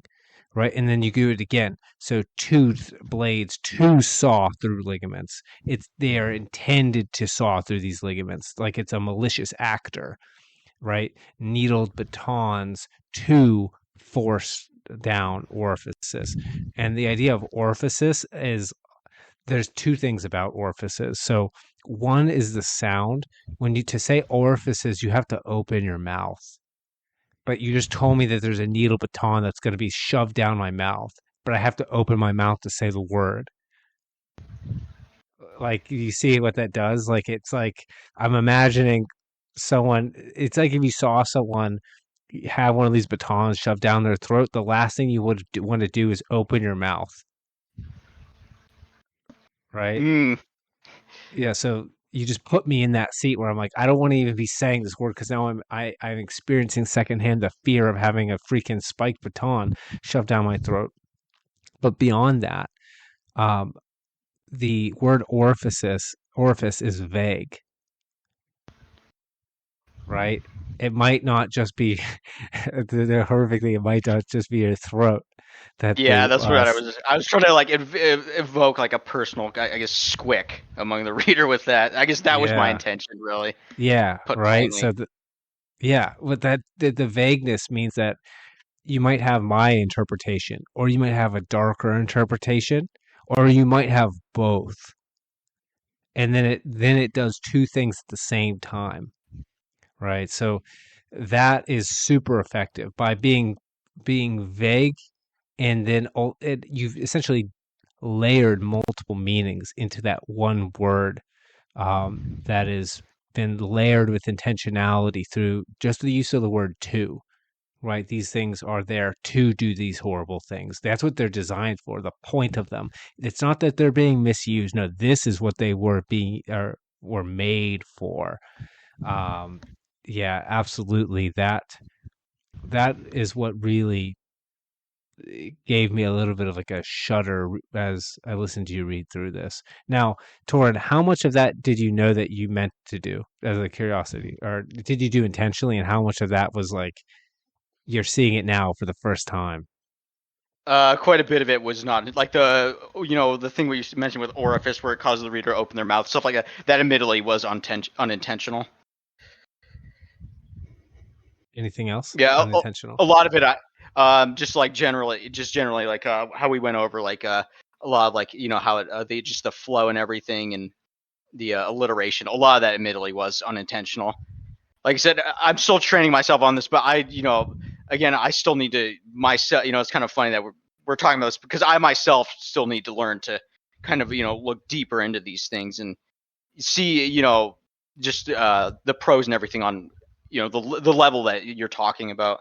right? And then you do it again. So tooth blades to saw through ligaments. They are intended to saw through these ligaments, like it's a malicious actor, right? Needled batons to force down orifices. And the idea of orifices is there's two things about orifices. So one is the sound. When you to say orifices, you have to open your mouth. But you just told me that there's a needle baton that's going to be shoved down my mouth, but I have to open my mouth to say the word. Like you see what that does? Like it's like I'm imagining someone. It's like if you saw someone have one of these batons shoved down their throat, the last thing you would want to do is open your mouth, right? Mm, Yeah, so you just put me in that seat where I'm like, I don't want to even be saying this word because now I'm experiencing secondhand the fear of having a freaking spiked baton shoved down my throat. But beyond that, um, the word orifice is vague, right? It might not just be the horrific thing. It might not just be your throat that yeah, the that's what I was. I was trying to like evoke like a personal, I guess, squick among the reader with that. I guess that was my yeah, intention, really, yeah, put right. plainly. So yeah, with that the vagueness means that you might have my interpretation, or you might have a darker interpretation, or you might have both. And then it does two things at the same time, right? So that is super effective by being vague, and then you've essentially layered multiple meanings into that one word that is been layered with intentionality through just the use of the word to, right? These things are there to do these horrible things. That's what they're designed for, the point of them. It's not that they're being misused. No, this is what they were made for. Um, yeah, absolutely. That is what really it gave me a little bit of like a shudder as I listened to you read through this. Now, Torin, how much of that did you know that you meant to do as a curiosity, or did you do intentionally, and how much of that was like you're seeing it now for the first time? Quite a bit of it was not like the thing we mentioned with orifice where it causes the reader to open their mouth, stuff like that. That admittedly was unintentional. Anything else Yeah, unintentional? a lot of it. Just generally, like how we went over, like a lot of like how it the flow and everything, and the alliteration. A lot of that, admittedly, was unintentional. Like I said, I'm still training myself on this, but again, I still need to myself. It's kind of funny that we're talking about this because I myself still need to learn to kind of look deeper into these things and see just the pros and everything on the level that you're talking about.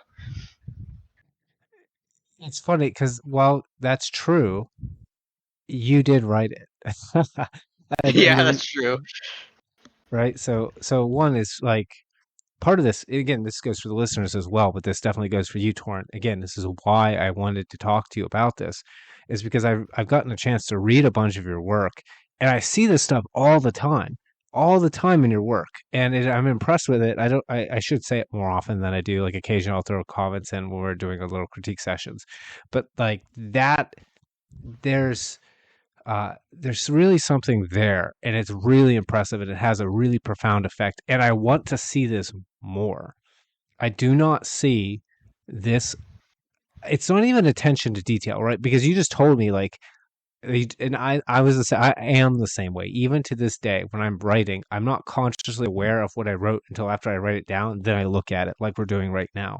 It's funny because while that's true, you did write it. I Yeah, mean, that's true. right? So one is like part of this. Again, this goes for the listeners as well, but this definitely goes for you, Torrent. Again, this is why I wanted to talk to you about this, is because I've gotten a chance to read a bunch of your work, and I see this stuff all the time in your work, and I'm impressed with it. I should say it more often than I do. Like occasionally, I'll throw comments in when we're doing a little critique sessions, but like that, there's there's really something there, and it's really impressive, and it has a really profound effect. And I want to see this more. I do not see this. It's not even attention to detail, right? Because you just told me like, and I was the same. I am the same way. Even to this day, when I'm writing, I'm not consciously aware of what I wrote until after I write it down. Then I look at it like we're doing right now.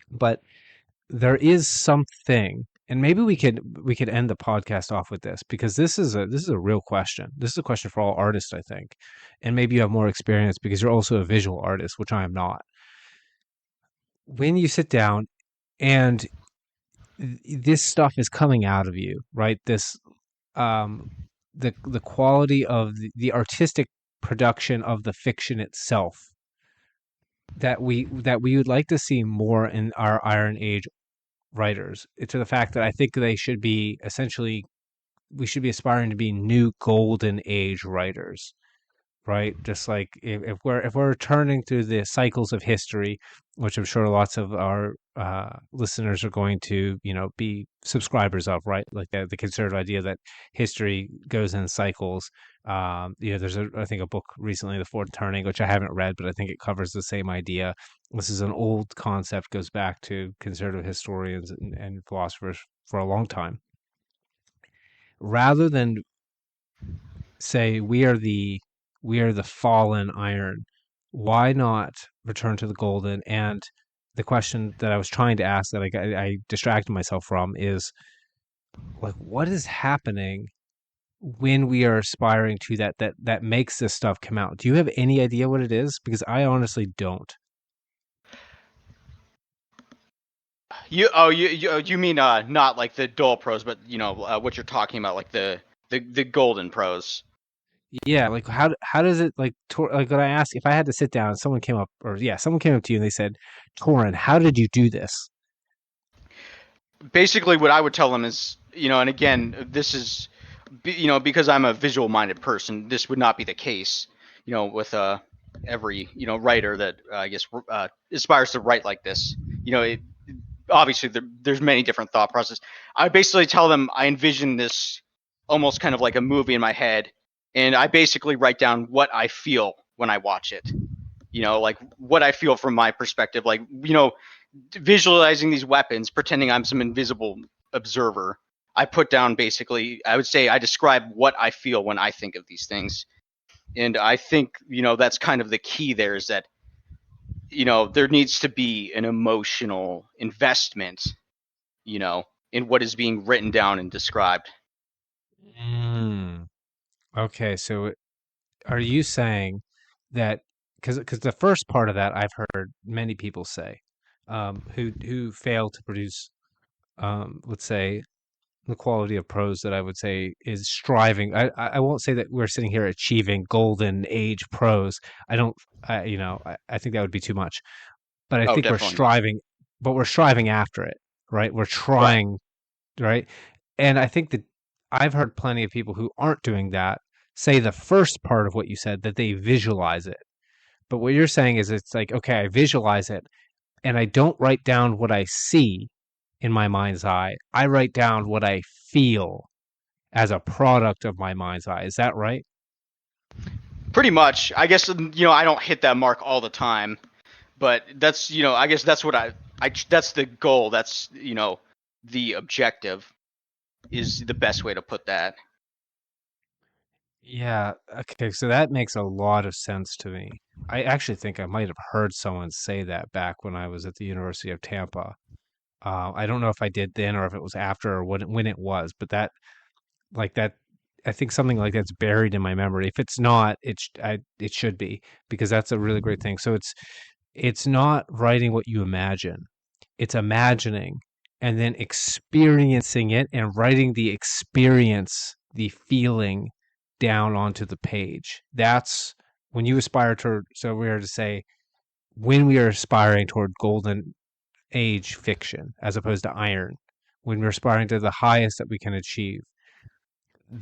But there is something, and maybe we could end the podcast off with this, because this is a real question. This is a question for all artists, I think. And maybe you have more experience because you're also a visual artist, which I am not. When you sit down and this stuff is coming out of you, right? This um the quality of the artistic production of the fiction itself, that we would like to see more in our Iron Age writers, to the fact that I think they should be essentially, we should be aspiring to be new golden age writers, right? Just like if we're returning through the cycles of history, which I'm sure lots of our listeners are going to be subscribers of, right? Like the conservative idea that history goes in cycles. There's I think a book recently, The Fourth Turning, which I haven't read, but I think it covers the same idea. This is an old concept, goes back to conservative historians and philosophers for a long time. Rather than say we are the fallen iron, why not return to the golden? And the question that I was trying to ask that I distracted myself from is like, what is happening when we are aspiring to that makes this stuff come out? Do you have any idea what it is? Because I honestly don't. You mean not like the dull prose, but what you're talking about, like the golden prose. Yeah, like how does it like like when I ask, if I had to sit down and someone came up, or yeah, someone came up to you and they said, Torin, how did you do this? Basically, what I would tell them is, and again, this is, because I'm a visual minded person, this would not be the case, with every writer that I guess aspires to write like this. Obviously there's many different thought processes. I basically tell them I envision this almost kind of like a movie in my head, and I basically write down what I feel when I watch it. Like what I feel from my perspective, like visualizing these weapons, pretending I'm some invisible observer. I put down, basically, I would say I describe what I feel when I think of these things. And I think, that's kind of the key there, is that, there needs to be an emotional investment, in what is being written down and described. Mm. Okay, so are you saying that, because the first part of that I've heard many people say, who fail to produce, let's say, the quality of prose that I would say is striving. I won't say that we're sitting here achieving golden age prose. I don't. I think that would be too much. But I Oh, think we're definitely not. striving, but we're striving after it. right? We're Right. trying, right? And I think that I've heard plenty of people who aren't doing that say the first part of what you said, that they visualize it. But what you're saying is it's like, okay, I visualize it and I don't write down what I see in my mind's eye. I write down what I feel as a product of my mind's eye. Is that right? Pretty much. I guess I don't hit that mark all the time, but that's I guess that's what I that's the goal. That's the objective is the best way to put that. Yeah. Okay. So that makes a lot of sense to me. I actually think I might have heard someone say that back when I was at the University of Tampa. I don't know if I did then or if it was after or when it was, but that like that, I think something like that's buried in my memory. If it's not, it should be, because that's a really great thing. So it's not writing what you imagine. It's imagining and then experiencing it and writing the experience, the feeling down onto the page. That's when you aspire toward, so we are to say, when we are aspiring toward golden age fiction as opposed to iron, when we're aspiring to the highest that we can achieve,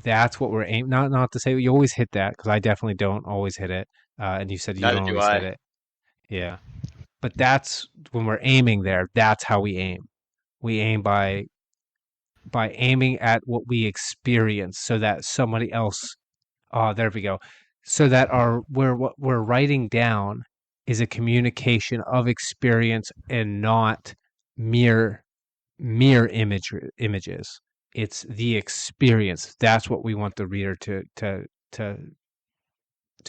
that's what we're aiming. Not to say you always hit that, because I definitely don't always hit it. And you said you Neither don't do always hit I. it. Yeah, but that's when we're aiming there. That's how we aim. We aim by aiming at what we experience, so that somebody else. There we go. So that what we're writing down is a communication of experience and not mere images. It's the experience. That's what we want the reader to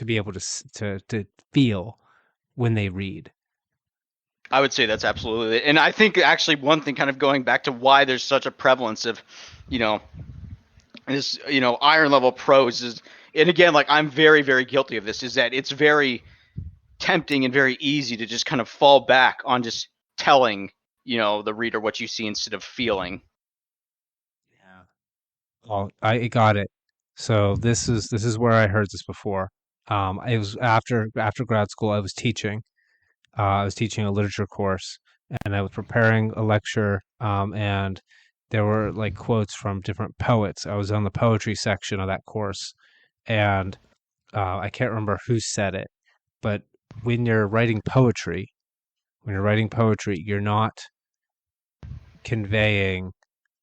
be able to feel when they read. I would say that's absolutely it. And I think actually one thing kind of going back to why there's such a prevalence of, you know, this, iron level prose is, and again, like I'm very, very guilty of this, is that it's very tempting and very easy to just kind of fall back on just telling, the reader what you see instead of feeling. Yeah. Oh, I got it. So this is where I heard this before. It was after grad school. I was teaching a literature course, and I was preparing a lecture. And there were like quotes from different poets. I was on the poetry section of that course, and I can't remember who said it, but when you're writing poetry, you're not conveying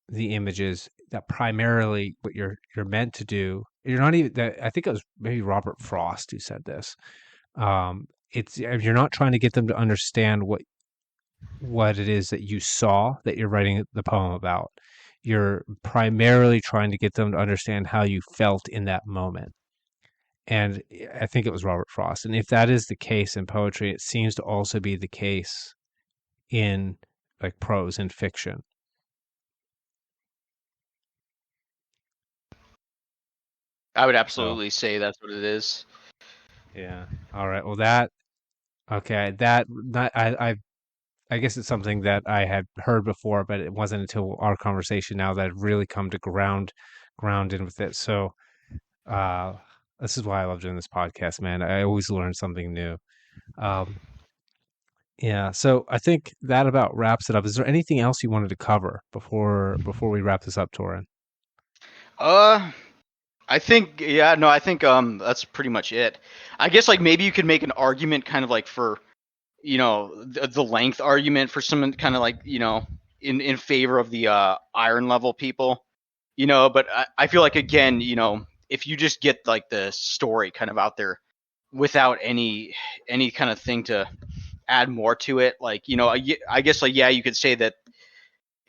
the images. That primarily what you're meant to do. You're not even that. I think it was maybe Robert Frost who said this. It's you're not trying to get them to understand what it is that you saw that you're writing the poem about. You're primarily trying to get them to understand how you felt in that moment. And I think it was Robert Frost. And if that is the case in poetry, it seems to also be the case in like prose and fiction. I would So absolutely say that's what it is. yeah. All right. Well, okay. I guess it's something that I had heard before, but it wasn't until our conversation now that I've really come to ground in with it. So uh, this is why I love doing this podcast, man. I always learn something new. Um, yeah. So I think that about wraps it up. Is there anything else you wanted to cover before we wrap this up, Torin? Uh, I think yeah, no, I think that's pretty much it. I guess like maybe you could make an argument kind of like for the length argument for some kind of like in favor of the iron level people, but I feel like again if you just get like the story kind of out there without any kind of thing to add more to it, like I guess like yeah, you could say that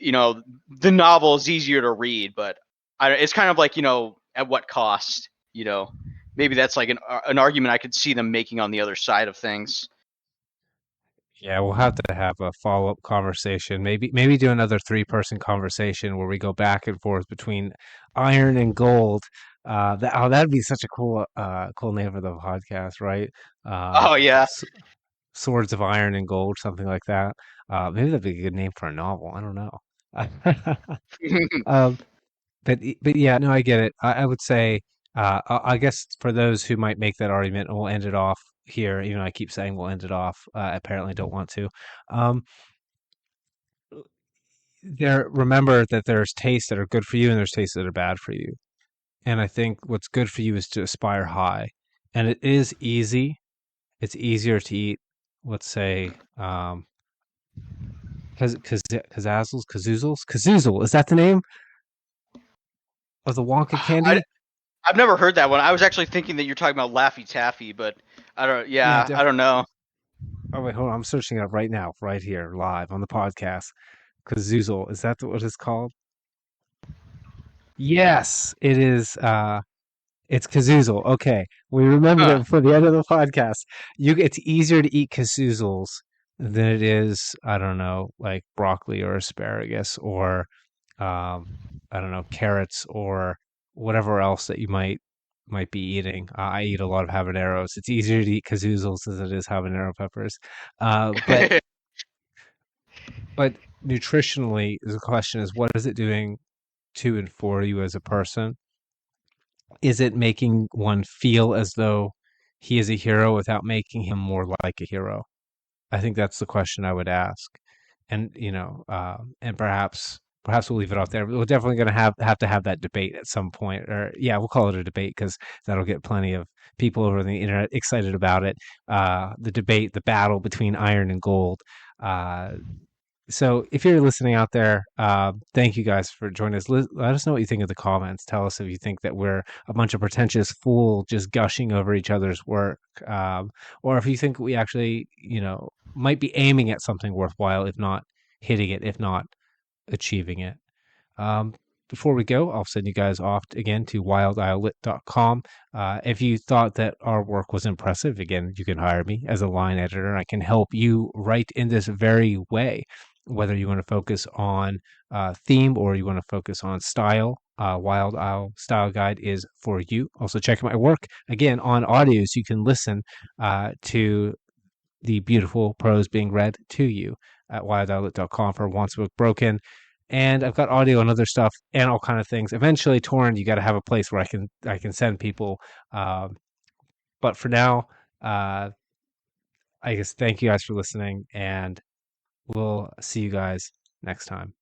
the novel is easier to read, but it's kind of like at what cost, maybe that's like an argument I could see them making on the other side of things. Yeah, we'll have to have a follow-up conversation. Maybe do another three-person conversation where we go back and forth between iron and gold. That'd be such a cool name for the podcast, right? Uh, Oh yeah. S Swords of Iron and Gold, something like that. Maybe that'd be a good name for a novel. I don't know. Um, but yeah, no, I get it. I would say, I guess for those who might make that argument, and we'll end it off here. Even though I keep saying we'll end it off, apparently don't want to. Um, remember that there's tastes that are good for you and there's tastes that are bad for you. And I think what's good for you is to aspire high. And it is easy. It's easier to eat, let's say, Kazoozles. Is that the name of the Wonka I, candy? I've never heard that one. I was actually thinking that you're talking about Laffy Taffy, but I don't. Yeah, Yeah, I don't know. oh wait, hold on. I'm searching it up right now, right here, live on the podcast. Kazoozle. Is that what it's called? Yes, it is. It's Kazoozle. Okay, we remembered it Huh. before the end of the podcast. It's easier to eat Kazoozles than it is, I don't know, like broccoli or asparagus or um, I don't know, carrots or whatever else that you might be eating. I eat a lot of habaneros. It's easier to eat Kazoozles as it is habanero peppers. Uh, but but nutritionally, the question is, what is it doing to and for you as a person? Is it making one feel as though he is a hero without making him more like a hero? I think that's the question I would ask. And and perhaps we'll leave it off there. We're definitely going to have to have that debate at some point, or yeah, we'll call it a debate because that'll get plenty of people over the internet excited about it. The debate, the battle between iron and gold. Uh, so if you're listening out there, thank you guys for joining us. Let us know what you think of the comments. Tell us if you think that we're a bunch of pretentious fool just gushing over each other's work, or if you think we actually, might be aiming at something worthwhile, if not hitting it, if not achieving it. Um, Before we go, I'll send you guys off again to wildislelit.com. If you thought that our work was impressive, again, you can hire me as a line editor and I can help you write in this very way. Whether you want to focus on theme or you want to focus on style, Wild Isle Style Guide is for you. Also, check out my work again on audio so you can listen to the beautiful prose being read to you at wildoutlet.com for Once a Book Broken. And I've got audio and other stuff and all kind of things. Eventually, Torin, you got to have a place where I can send people. Um, but for now, uh, I guess thank you guys for listening, and we'll see you guys next time.